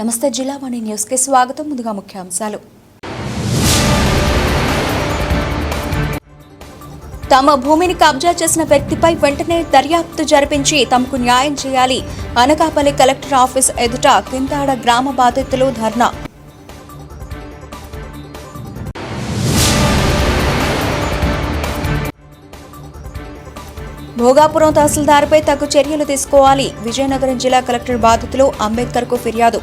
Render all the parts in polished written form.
నమస్తే జిల్లావాణి న్యూస్ కి స్వాగతం. ముందుగా ముఖ్యాంశాలు. తమ భూమిని కబ్జా చేసిన వ్యక్తిపై వెంటనే దర్యాప్తు జరిపించి తమకు న్యాయం చేయాలి. అనకాపల్లి కలెక్టర్ ఆఫీస్ ఎదుట కింతాడ గ్రామ బాధితులు ధర్నా. భోగాపురం తహసీల్దార్పై తగు చర్యలు తీసుకోవాలి. విజయనగరం జిల్లా కలెక్టర్ బాధితులు అంబేద్కర్కు ఫిర్యాదు.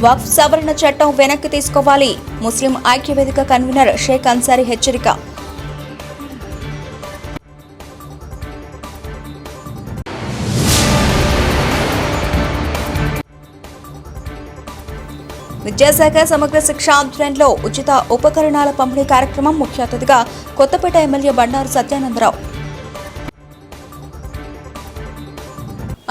వక్ఫ్ సవరణ చట్టం వెనక్కి తీసుకోవాలి. ముస్లిం ఐక్యవేదిక కన్వీనర్ షేక్ అన్సారీ హెచ్చరిక. విద్యాశాఖ సమగ్ర శిక్ష ఆధ్వర్యంలో ఉచిత ఉపకరణాల పంపిణీ కార్యక్రమం. ముఖ్య అతిథిగా కొత్తపేట ఎమ్మెల్యే బండారు సత్యానందరావు.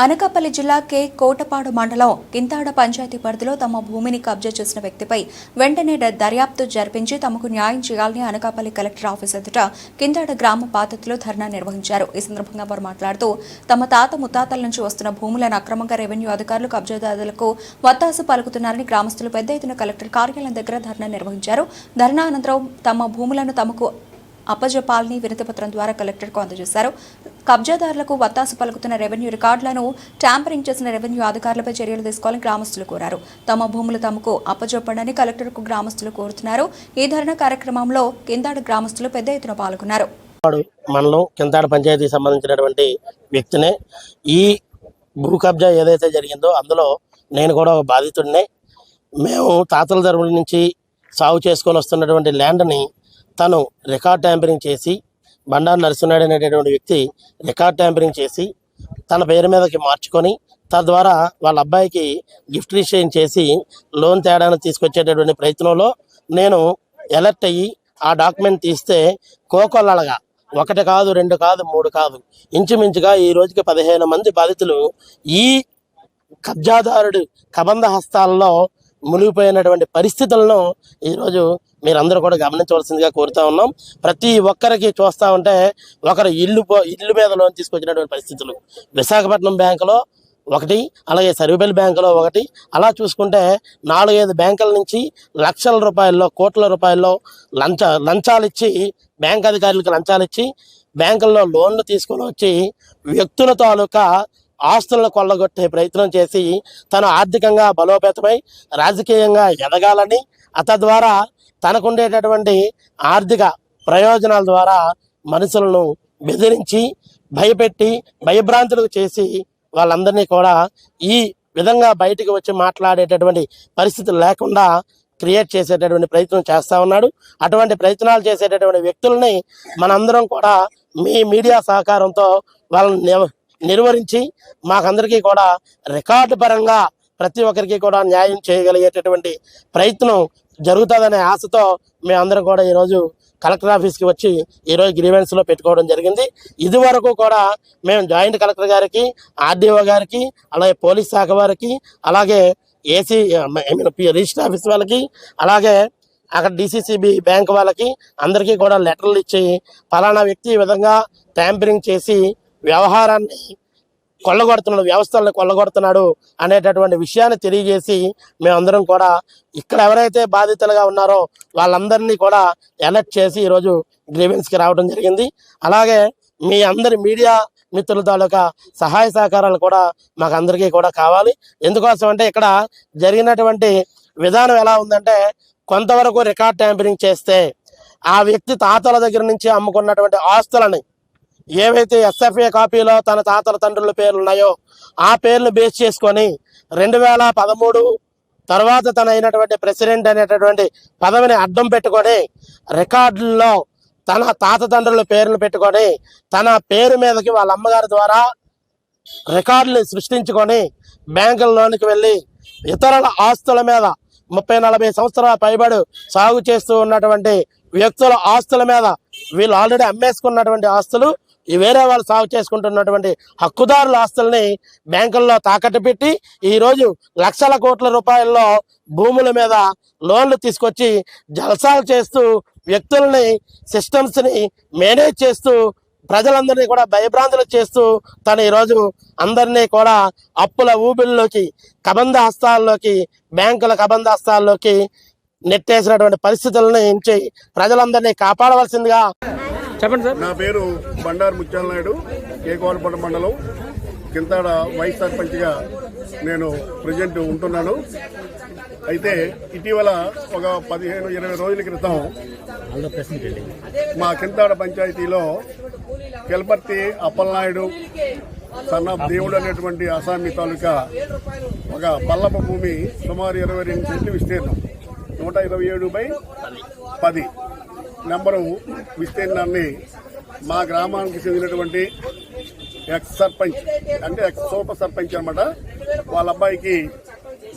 అనకాపల్లి జిల్లా కే కోటపాడు మండలం కింతాడ పంచాయతీ పరిధిలో తమ భూమిని కబ్జా చేసిన వ్యక్తిపై వెంటనే దర్యాప్తు జరిపించి తమకు న్యాయం చేయాలని అనకాపల్లి కలెక్టర్ ఆఫీస్ ఎదుట కింతాడ గ్రామ బాధితులు ధర్నా నిర్వహించారు. ఈ సందర్భంగా వారు మాట్లాడుతూ తమ తాత ముత్తాతల నుంచి వస్తున్న భూములను అక్రమంగా రెవెన్యూ అధికారులు కబ్జాదారులకు వత్తాసు పలుకుతున్నారని గ్రామస్తులు పెద్ద ఎత్తున కలెక్టర్ కార్యాలయం దగ్గర ధర్నా నిర్వహించారు. ధర్నా అనంతరం తమ భూములను తమకు అప్పజెప్పాలని వినతిపత్రం ద్వారా కలెక్టర్కు అందజేశారు. కబ్జాదారులకు వత్తాసు పలుకుతున్న రెవెన్యూ రికార్డులను ట్యాంపరింగ్ చేసిన రెవెన్యూ అధికారులపై చర్యలు తీసుకోవాలని గ్రామస్తులు కోరారు. తమ భూములు తమకు అప్పజెప్పండని కలెక్టర్కు గ్రామస్తులు కోరుతున్నారు. ఈ ధర్నా కార్యక్రమంలో కింతాడ గ్రామస్తులు పెద్ద ఎత్తున పాల్గొన్నారు. మనలో కింతాడ పంచాయతీకి సంబంధించినటువంటి వ్యక్తినే ఈ భూ కబ్జా ఏదైతే జరిగిందో అందులో నేను కూడా ఒక బాధితుడినే. మేము తాతల తరపున నుంచి సాగు చేసుకొని వస్తున్నటువంటి ల్యాండ్ని తను రికార్డ్ ట్యాంపరింగ్ చేసి బండారు నరసింహనాయుడు అనేటటువంటి వ్యక్తి రికార్డ్ ట్యాంపరింగ్ చేసి తన పేరు మీదకి మార్చుకొని తద్వారా వాళ్ళ అబ్బాయికి గిఫ్ట్ రిజిస్ట్రేషన్ చేసి లోన్ తేడాన్ని తీసుకొచ్చేటటువంటి ప్రయత్నంలో నేను అలర్ట్ అయ్యి ఆ డాక్యుమెంట్ తీస్తే కోకొల్లగా 1 కాదు 2 కాదు 3 కాదు ఇంచుమించుగా ఈ రోజుకి 15 మంది బాధితులు ఈ కబ్జాదారుడు కబంధ హస్తాల్లో మునిగిపోయినటువంటి పరిస్థితులను ఈరోజు మీరందరూ కూడా గమనించవలసిందిగా కోరుతా ఉన్నాం. ప్రతి ఒక్కరికి చూస్తూ ఉంటే ఒకరు ఇల్లు మీద లోన్ తీసుకొచ్చినటువంటి పరిస్థితులు విశాఖపట్నం బ్యాంకులో ఒకటి, అలాగే సర్వేపల్లి బ్యాంకులో ఒకటి, అలా చూసుకుంటే 4-5 బ్యాంకుల నుంచి లక్షల రూపాయల్లో కోట్ల రూపాయల్లో లంచాలు ఇచ్చి బ్యాంక్ అధికారులకు లంచాలు ఇచ్చి బ్యాంకుల్లో లోన్లు తీసుకొని వచ్చి వ్యక్తుల తాలూకా ఆస్తులను కొల్లగొట్టే ప్రయత్నం చేసి తను ఆర్థికంగా బలోపేతమై రాజకీయంగా ఎదగాలని తద్వారా తనకుండేటటువంటి ఆర్థిక ప్రయోజనాల ద్వారా మనుషులను బెదిరించి భయపెట్టి భయభ్రాంతులకు చేసి వాళ్ళందరినీ కూడా ఈ విధంగా బయటికి వచ్చి మాట్లాడేటటువంటి పరిస్థితులు లేకుండా క్రియేట్ చేసేటటువంటి ప్రయత్నం చేస్తూ ఉన్నాడు. అటువంటి ప్రయత్నాలు చేసేటటువంటి వ్యక్తుల్ని మనందరం కూడా మీ మీడియా సహకారంతో వాళ్ళని నిర్వహించి మాకందరికీ కూడా రికార్డు పరంగా ప్రతి ఒక్కరికి కూడా న్యాయం చేయగలిగేటటువంటి ప్రయత్నం జరుగుతుందనే ఆశతో మేమందరం కూడా ఈరోజు కలెక్టర్ ఆఫీస్కి వచ్చి ఈరోజు గ్రీవెన్స్లో పెట్టుకోవడం జరిగింది. ఇదివరకు కూడా మేము జాయింట్ కలెక్టర్ గారికి, ఆర్డీఓ గారికి, అలాగే పోలీస్ శాఖ వారికి, అలాగే రిజిస్టర్ ఆఫీస్ వాళ్ళకి, అలాగే అక్కడ డిసిసిబి బ్యాంక్ వాళ్ళకి అందరికీ కూడా లెటర్లు ఇచ్చి ఫలానా వ్యక్తి ఈ విధంగా ట్యాంపరింగ్ చేసి వ్యవహారాన్ని కొల్లగొడుతున్నాడు, వ్యవస్థలను కొల్లగొడుతున్నాడు అనేటటువంటి విషయాన్ని తెలియజేసి మేమందరం కూడా ఇక్కడ ఎవరైతే బాధితులుగా ఉన్నారో వాళ్ళందరినీ కూడా అలర్ట్ చేసి ఈరోజు గ్రీవెన్స్కి రావడం జరిగింది. అలాగే మీ అందరి మీడియా మిత్రుల తాలూకా సహాయ సహకారాలు కూడా మాకు అందరికీ కూడా కావాలి. ఎందుకోసం అంటే ఇక్కడ జరిగినటువంటి విధానం ఎలా ఉందంటే కొంతవరకు రికార్డ్ ట్యాంపరింగ్ చేస్తే ఆ వ్యక్తి తాతల దగ్గర నుంచి అమ్ముకున్నటువంటి ఆస్తులని ఏవైతే ఎస్ఎఫ్ఏ కాపీలో తన తాతల తండ్రుల పేర్లు ఉన్నాయో ఆ పేర్లు బేస్ చేసుకొని 2013 తర్వాత తన అయినటువంటి ప్రెసిడెంట్ అనేటటువంటి పదవిని అడ్డం పెట్టుకొని రికార్డుల్లో తన తాత తండ్రుల పేర్లు పెట్టుకొని తన పేరు మీదకి వాళ్ళ అమ్మగారి ద్వారా రికార్డులు సృష్టించుకొని బ్యాంకుల్లోనికి వెళ్ళి ఇతరుల ఆస్తుల మీద 30-40 సంవత్సరాల పైబడి సాగు చేస్తూ ఉన్నటువంటి వ్యక్తుల ఆస్తుల మీద వీళ్ళు ఆల్రెడీ అమ్మేసుకున్నటువంటి ఆస్తులు ఈ వేరే వాళ్ళు సాగు చేసుకుంటున్నటువంటి హక్కుదారుల ఆస్తుల్ని బ్యాంకుల్లో తాకట్టు పెట్టి ఈరోజు లక్షల కోట్ల రూపాయల్లో భూముల మీద లోన్లు తీసుకొచ్చి జల్సాలు చేస్తూ వ్యక్తులని సిస్టమ్స్ని మేనేజ్ చేస్తూ ప్రజలందరినీ కూడా భయభ్రాంతులు చేస్తూ తను ఈరోజు అందరినీ కూడా అప్పుల ఊబిల్లోకి కబంధ హస్తాల్లోకి బ్యాంకుల కబంధ హస్తాల్లోకి నెట్టేసినటువంటి పరిస్థితులను ఎంచి ప్రజలందరినీ కాపాడవలసిందిగా. చెప్పండి సార్. నా పేరు బండారు ముత్యాల నాయుడు, కేకోలపట్ట మండలం కింతాడ వైస్ సర్పంచ్గా నేను ప్రజెంట్ ఉంటున్నాను. అయితే ఇటీవల ఒక 15-20 రోజుల క్రితం మా కింతాడ పంచాయతీలో కెల్పర్తి అప్పలనాయుడు సన్నాఫ్ దేవుడు అనేటువంటి అసామి తాలూకా ఒక పల్లప భూమి సుమారు 22 సెంట్లు విస్తీర్ణం 127/10 నెంబరు విస్తీర్ణాన్ని మా గ్రామానికి చెందినటువంటి ఎక్స్ సర్పంచ్ అంటే ఎక్స్ సూపర్ సర్పంచ్ అనమాట వాళ్ళ అబ్బాయికి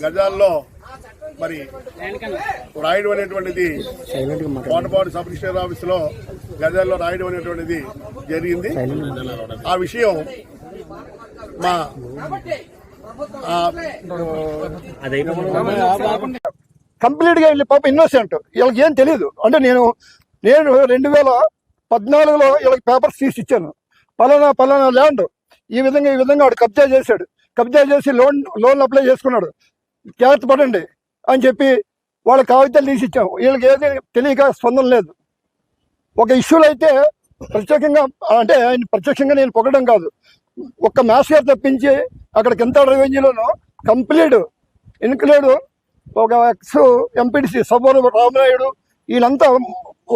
గజాల్లో మరి రాయడం అనేటువంటిది కోటపాడు సబ్ రిజిస్టర్ ఆఫీసులో గజాల్లో రాయడం అనేటువంటిది జరిగింది. ఆ విషయం మా కంప్లీట్ గా వెళ్ళి పాప ఇన్నోసెంట్, వీళ్ళకి ఏం తెలియదు. అంటే నేను 2014లో వీళ్ళకి పేపర్స్ తీసి ఇచ్చాను. పలానా ల్యాండ్ ఈ విధంగా వాడు కబ్జా చేశాడు, కబ్జా చేసి లోన్ అప్లై చేసుకున్నాడు, జాగ్రత్త పడండి అని చెప్పి వాళ్ళ కాగితాలు తీసి ఇచ్చాము. వీళ్ళకి ఏది తెలియక స్పందన లేదు. ఒక ఇష్యూలో అయితే ప్రత్యేకంగా అంటే ఆయన ప్రత్యక్షంగా నేను పొగడం కాదు, ఒక్క మ్యాథ్స్ గారు తప్పించి అక్కడ కింద రెవెన్యూలోను కంప్లీట్ ఇన్క్లూడ్ ఒక ఎక్స్ ఎంపీటీసీ సబ్బోరు రామనాయుడు వీళ్ళంతా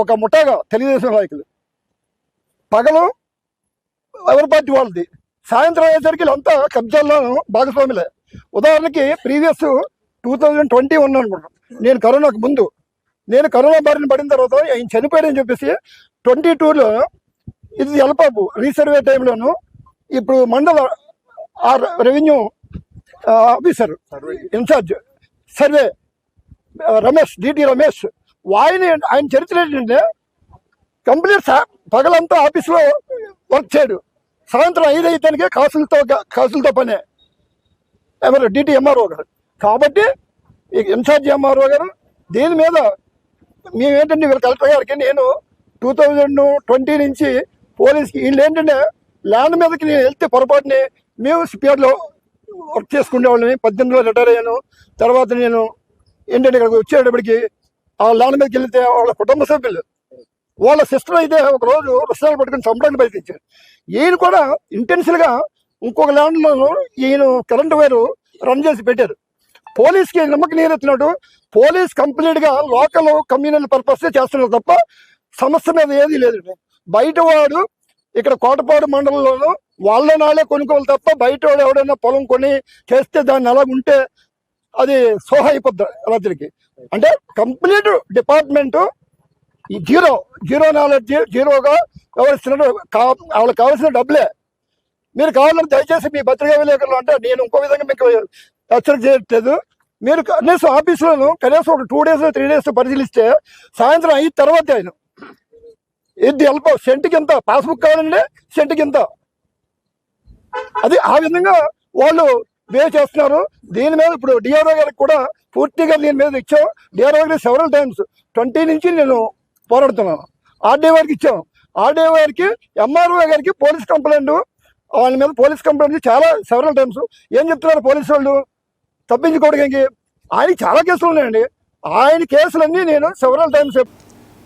ఒక ముఠాగా తెలుగుదేశం నాయకులు. పగలు ఎవరి పార్టీ వాళ్ళది, సాయంత్రం అయ్యేసరికి వీళ్ళంతా కబ్జాల్లోనూ భాగస్వాములే. ఉదాహరణకి ప్రీవియస్ 2020 అనుకుంటాను, నేను కరోనాకు ముందు, నేను కరోనా బారిన పడిన తర్వాత ఆయన చనిపోయాడని చెప్పేసి 22లో ఇది ఎలపాపు రీసర్వే టైంలోను ఇప్పుడు మండల revenue officer incharge survey Ramesh DT Ramesh ఆయన చరిత్ర ఏంటంటే కంప్లీట్ పగలంతా ఆఫీస్లో వర్క్ చేయడు, సాయంత్రం 5 అయితేనే కాసులతో పనే ఎవరు డిటి ఎంఆర్ఓ గారు. కాబట్టి ఇన్ఛార్జ్ ఎంఆర్ఓ గారు దీని మీద మేమేంటంటే వీళ్ళ కలెక్టర్ గారికి నేను 2020 నుంచి పోలీస్కి వీళ్ళు ఏంటంటే ల్యాండ్ మీదకి నేను వెళ్తే పొరపాటుని మేము సిపిఆర్లో వర్క్ చేసుకునేవాళ్ళని 18లో రిటైర్ అయ్యాను. తర్వాత నేను ఏంటంటే ఇక్కడికి వచ్చేటప్పటికి ఆ ల్యాండ్ మీదకి వెళ్తే వాళ్ళ కుటుంబ సభ్యులు వాళ్ళ సిస్టర్ అయితే ఒకరోజు రుసాలు పట్టుకుని చంపడానికి బయటకు ఈయన కూడా ఇంటెన్షన్గా ఇంకొక ల్యాండ్లో ఈయన కరెంట్ వైరు రన్ చేసి పెట్టారు. పోలీస్కి నమ్మకం నీరెత్తినట్టు పోలీస్ కంప్లీట్గా లోకల్ కమ్యూనల్ పర్పస్ చేస్తున్నారు తప్ప సమస్య మీద ఏదీ లేదు. బయట వాడు ఇక్కడ కోటపాడు మండలంలోనూ వాళ్ళ నాళ్ళే కొనుక్కోవాలి తప్ప బయట వాడు ఎవడైనా పొలం కొని చేస్తే దాన్ని అలాగుంటే అది సోహ అయిపోద్ది రాత్రికి. అంటే కంప్లీట్ డిపార్ట్మెంటు జీరో నాలెడ్జ్, జీరోగా వ్యవహరిస్తున్నట్టు. వాళ్ళకి కావాల్సిన డబ్బులే. మీరు కావాలంటే దయచేసి మీ పత్రికా విలేకరులు అంటే నేను ఇంకో విధంగా మీకు హెచ్చరిక చేయట్లేదు. మీరు కనీసం ఆఫీసులోను కనీసం ఒక 2 days 3 days పరిశీలిస్తే సాయంత్రం 5 తర్వాత ఆయన ఇది వెళ్ళిపో సెంటుకి ఎంత పాస్బుక్ కావాలండి, సెంటుకి ఎంత, అది ఆ విధంగా వాళ్ళు వే చేస్తున్నారు. దీని మీద ఇప్పుడు డిఆర్ఓ గారికి కూడా పూర్తిగా దీని మీద ఇచ్చాం. డిఆర్ఓ గారికి సెవరల్ టైమ్స్ 20 నుంచి నేను పోరాడుతున్నాను. ఆర్డీఓ గారికి ఇచ్చాం. ఆర్డీఓ గారికి ఎంఆర్ఓ గారికి పోలీస్ కంప్లైంట్, వాళ్ళ మీద పోలీస్ కంప్లైంట్ చాలా సెవరల్ టైమ్స్. ఏం చెప్తున్నారు పోలీసు వాళ్ళు తప్పించుకోవడానికి? ఆయనకి చాలా కేసులు ఉన్నాయండి. ఆయన కేసులన్నీ నేను సెవరల్ టైమ్స్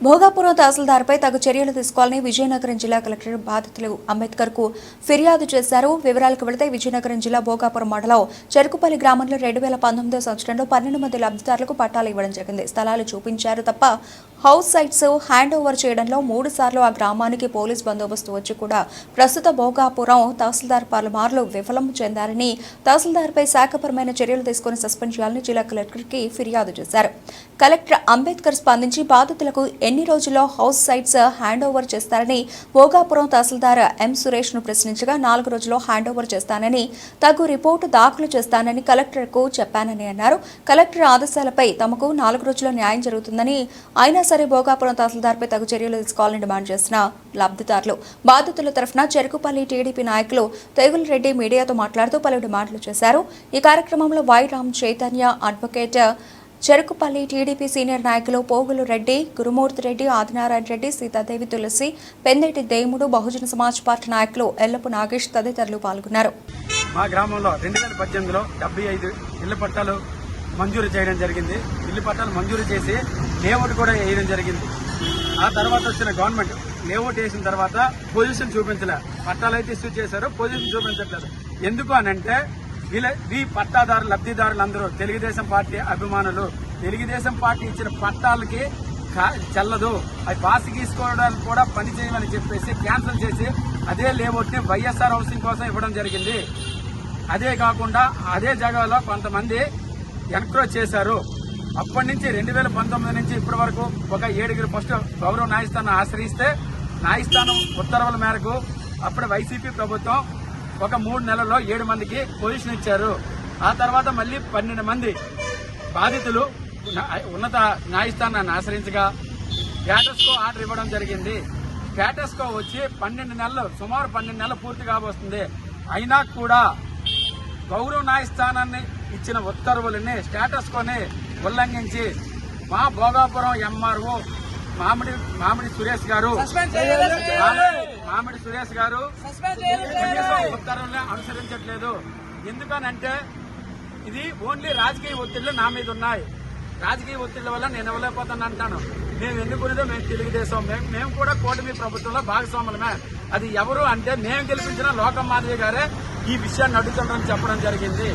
భోగాపురం తహసీల్దార్పై తగు చర్యలు తీసుకోవాలని విజయనగరం జిల్లా కలెక్టర్ బాధితులు అంబేద్కర్ కు ఫిర్యాదు చేశారు. వివరాలకు వెళితే విజయనగరం జిల్లా భోగాపురం మండలం చెరుకుపల్లి గ్రామంలో 2019 సంవత్సరంలో 12 మంది లబ్ధిదారులకు పట్టాలు ఇవ్వడం జరిగింది. స్థలాలు చూపించారు తప్ప హౌస్ సైట్స్ హ్యాండ్ ఓవర్ చేయడంలో 3 సార్లు ఆ గ్రామానికి పోలీస్ బందోబస్తు వచ్చి కూడా ప్రస్తుత భోగాపురం తహసీల్దార్ పలుమార్లు విఫలం చెందారని, తహసీల్దార్పై శాఖపరమైన చర్యలు తీసుకుని సస్పెండ్ చేయాలని జిల్లా కలెక్టర్కి ఫిర్యాదు చేశారు. కలెక్టర్ అంబేద్కర్ స్పందించి బాధితులకు ఎన్ని రోజుల్లో హౌస్ సైట్స్ హ్యాండ్ ఓవర్ చేస్తారని భోగాపురం తహసీల్దార్ ఎం సురేష్ ను ప్రశ్నించగా 4 రోజుల్లో హ్యాండ్ ఓవర్ చేస్తానని, తగు రిపోర్టు దాఖలు చేస్తానని కలెక్టర్కు చెప్పానని అన్నారు. కలెక్టర్ ఆదేశాలపై తమకు 4 రోజుల్లో న్యాయం జరుగుతుందని, అయినా సరే భోగాపురం తహసీల్దార్పై తగు చర్యలు తీసుకోవాలని డిమాండ్ చేసిన లబ్ధిదారులు బాధితుల తరఫున చెరుకుపల్లి టీడీపీ నాయకులు తెగుల్ రెడ్డి మీడియాతో మాట్లాడుతూ పలు డిమాండ్లు చేశారు. ఈ కార్యక్రమంలో Y Ram Chaitanya, advocate Cherukupalli TDP senior నాయకులు పోగులు రెడ్డి, గురుమూర్తి రెడ్డి, ఆదినారాయణ రెడ్డి, సీతాదేవి తులసి, పెందేటి దేముడు, బహుజన సమాజ్ పార్టీ నాయకులు ఎల్లపు నాగేష్ తదితరులు పాల్గొన్నారు. మా గ్రామంలో 2018లో 75 ఇళ్ల పట్టాలు మంజూరు చేయడం జరిగింది. ఇళ్ల పట్టాలు మంజూరు చేసి లేఅవుట్ కూడా వేయడం జరిగింది. ఆ తర్వాత వచ్చిన గవర్నమెంట్ లేఅవుట్ వేసిన తర్వాత పొజిషన్ చూపించలే. పట్టాలు అయితే ఇష్యూ చేశారు, పొజిషన్ చూపించట్లేదు. ఎందుకు అనంటే ఈ పట్టాదారు లబ్ధిదారులందరూ తెలుగుదేశం పార్టీ అభిమానులు. తెలుగుదేశం పార్టీ ఇచ్చిన పట్టాలకి చెల్లదు, అది పాస్ గీసుకోవడానికి కూడా పని చేయమని చెప్పేసి క్యాన్సిల్ చేసి అదే లేఅవుట్ ని వైఎస్ఆర్ హౌసింగ్ కోసం ఇవ్వడం జరిగింది. అదే కాకుండా అదే జగలో కొంతమంది ఎన్క్రోచ్ చేశారు. అప్పటి నుంచి 2019 నుంచి ఇప్పటి వరకు ఒక 7 ఫస్ట్ గౌరవ న్యాయస్థానం ఆశ్రయిస్తే న్యాయస్థానం ఉత్తర్వుల మేరకు అప్పుడు వైసీపీ ప్రభుత్వం ఒక 3 నెలల్లో 7 మందికి పొజిషన్ ఇచ్చారు. ఆ తర్వాత మళ్ళీ 12 మంది బాధితులు ఉన్నత న్యాయస్థానాన్ని ఆశ్రయించగా స్టేటస్కో ఆర్డర్ ఇవ్వడం జరిగింది. స్టేటస్కో వచ్చి 12 నెలలు, సుమారు 12 నెలలు పూర్తి కాబోస్తుంది. అయినా కూడా గౌరవ న్యాయస్థానాన్ని ఇచ్చిన ఉత్తర్వులని స్టేటస్కోని ఉల్లంఘించి మా భోగాపురం ఎంఆర్ఓ మామిడి సురేష్ గారు ఉత్తర్వుల్ని అనుసరించట్లేదు. ఎందుకనంటే ఇది ఓన్లీ రాజకీయ ఒత్తిళ్లు నా మీద ఉన్నాయి. రాజకీయ ఒత్తిళ్ల వల్ల నేను ఇవ్వలేకపోతాను అంటాను. మేము ఎన్నుకునేదో మేము తెలుగుదేశం, మేము కూడా కూటమి ప్రభుత్వంలో భాగస్వాములమే. అది ఎవరు అంటే మేము గెలిపించిన లోకం మాధవి గారే ఈ విషయాన్ని అడుగుతుండని చెప్పడం జరిగింది.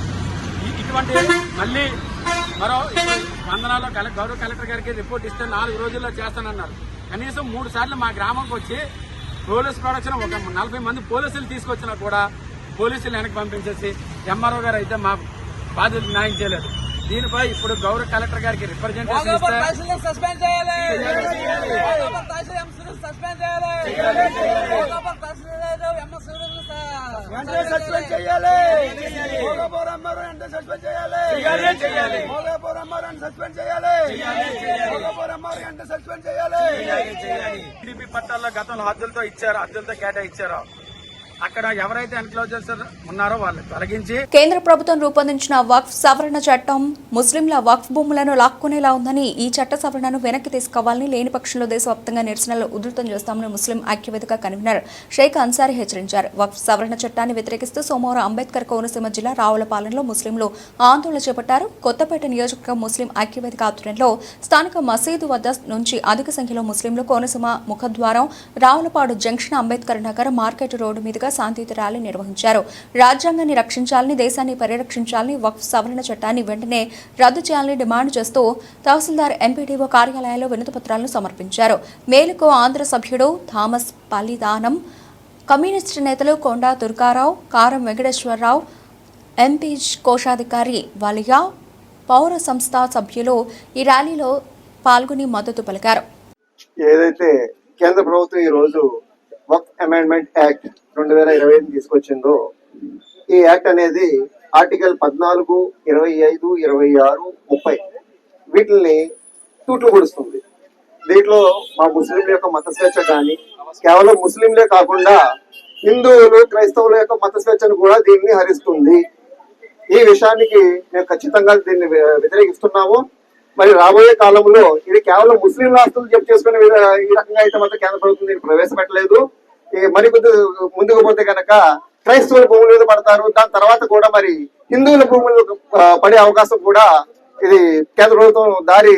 ఇటువంటి మళ్ళీ మరో వందనాల్లో గౌరవ కలెక్టర్ గారికి రిపోర్ట్ ఇస్తే 4 రోజుల్లో చేస్తానన్నారు. కనీసం 3 సార్లు మా గ్రామంకి వచ్చి పోలీస్ ప్రొడక్షన్ ఒక 40 మంది పోలీసులు తీసుకొచ్చినా కూడా పోలీసులు వెనక్కి పంపించేసి ఎంఆర్ఓ గారు అయితే మా బాధ్యతలు న్యాయం చేయలేదు. దీనిపై ఇప్పుడు గౌరవ కలెక్టర్ గారికి రిప్రజెంటేషన్ టీడీపీ పట్టాల్లో గతంలో హద్దులతో కేటాయించారు. అక్కడ ఎవరైతే ఎన్క్లోజర్స్ ఉన్నారో వాళ్ళు తొలగించి కేంద్ర ప్రభుత్వం రూపొందించిన వక్ఫ్ సవరణ చట్టం ముస్లింల వక్ఫ్ భూములను లాక్కునేలా ఉందని ఈ చట్ట సవరణను వెనక్కి తీసుకోవాలని, లేని పక్షంలో దేశవ్యాప్తంగా నిరసనలు ఉధృతం చేస్తామని ముస్లిం ఐక్యవేదిక కన్వీనర్ షేక్ అన్సారీ హెచ్చరించారు. వక్ఫ్ సవరణ చట్టాన్ని వ్యతిరేకిస్తూ సోమవారం అంబేద్కర్ కోనసీమ జిల్లా రావులపాలెంలో ముస్లింలు ఆందోళన చేపట్టారు. కొత్తపేట నియోజకవర్గం ముస్లిం ఐక్యవేదిక ఆధ్వర్యంలో స్థానిక మసీదు వద్ద నుంచి అధిక సంఖ్యలో ముస్లింలు కోనసీమ ముఖద్వారం, Ravulapadu junction, Ambedkar Nagar, market road మీదుగా శాంతియుత ర్యాలీ నిర్వహించారు. రాజ్యాంగాన్ని రక్షించాలని, దేశాన్ని పరిరక్షించాలని, వక్ఫ్ సవరణ చట్టాన్ని వెంటనే రద్దు చేయాలని డిమాండ్ చేస్తూ తహసీల్దార్, ఎంపీడీఓ కార్యాలయాల్లో వినతిపత్రాలను సమర్పించారు. మేలుకో ఆంధ్ర సభ్యుడు థామస్ పల్లిదానం, కమ్యూనిస్టు నేతలు కొండా దుర్గారావు, కారం వెంకటేశ్వరరావు, ఎంపీ కోశాధికారి వాలియా, పౌర సంస్థ సభ్యులు ఈ ర్యాలీలో పాల్గొని మద్దతు పలికారు. ఏదైతే కేంద్ర ప్రభుత్వం ఈ రోజు వక్ఫ్ అమెండ్మెంట్ యాక్ట్ 2025 తీసుకొచ్చిందో, ఈ యాక్ట్ అనేది ఆర్టికల్ 14, 25, 26, 30 వీటిని తూట్లు పొడుస్తుంది. దీంట్లో మా ముస్లింల యొక్క మత స్వేచ్ఛ కానీ, కేవలం ముస్లింలే కాకుండా హిందువులు, క్రైస్తవుల యొక్క మత స్వేచ్ఛను కూడా దీన్ని హరిస్తుంది. ఈ విషయానికి మేము ఖచ్చితంగా దీన్ని వ్యతిరేకిస్తున్నాము. మరి రాబోయే కాలంలో ఇది కేవలం ముస్లింల ఆస్తులు జప్తు చేసుకునే ఈ రకంగా అయితే మాత్రం కేంద్ర ప్రభుత్వం దీన్ని ప్రవేశపెట్టలేదు. మరి కొద్ది ముందుకు పోతే కనుక క్రైస్తవుల భూముల మీద పడతారు. దాని తర్వాత కూడా మరి హిందువుల భూములు పడే అవకాశం కూడా ఇది కేంద్ర ప్రభుత్వం దారి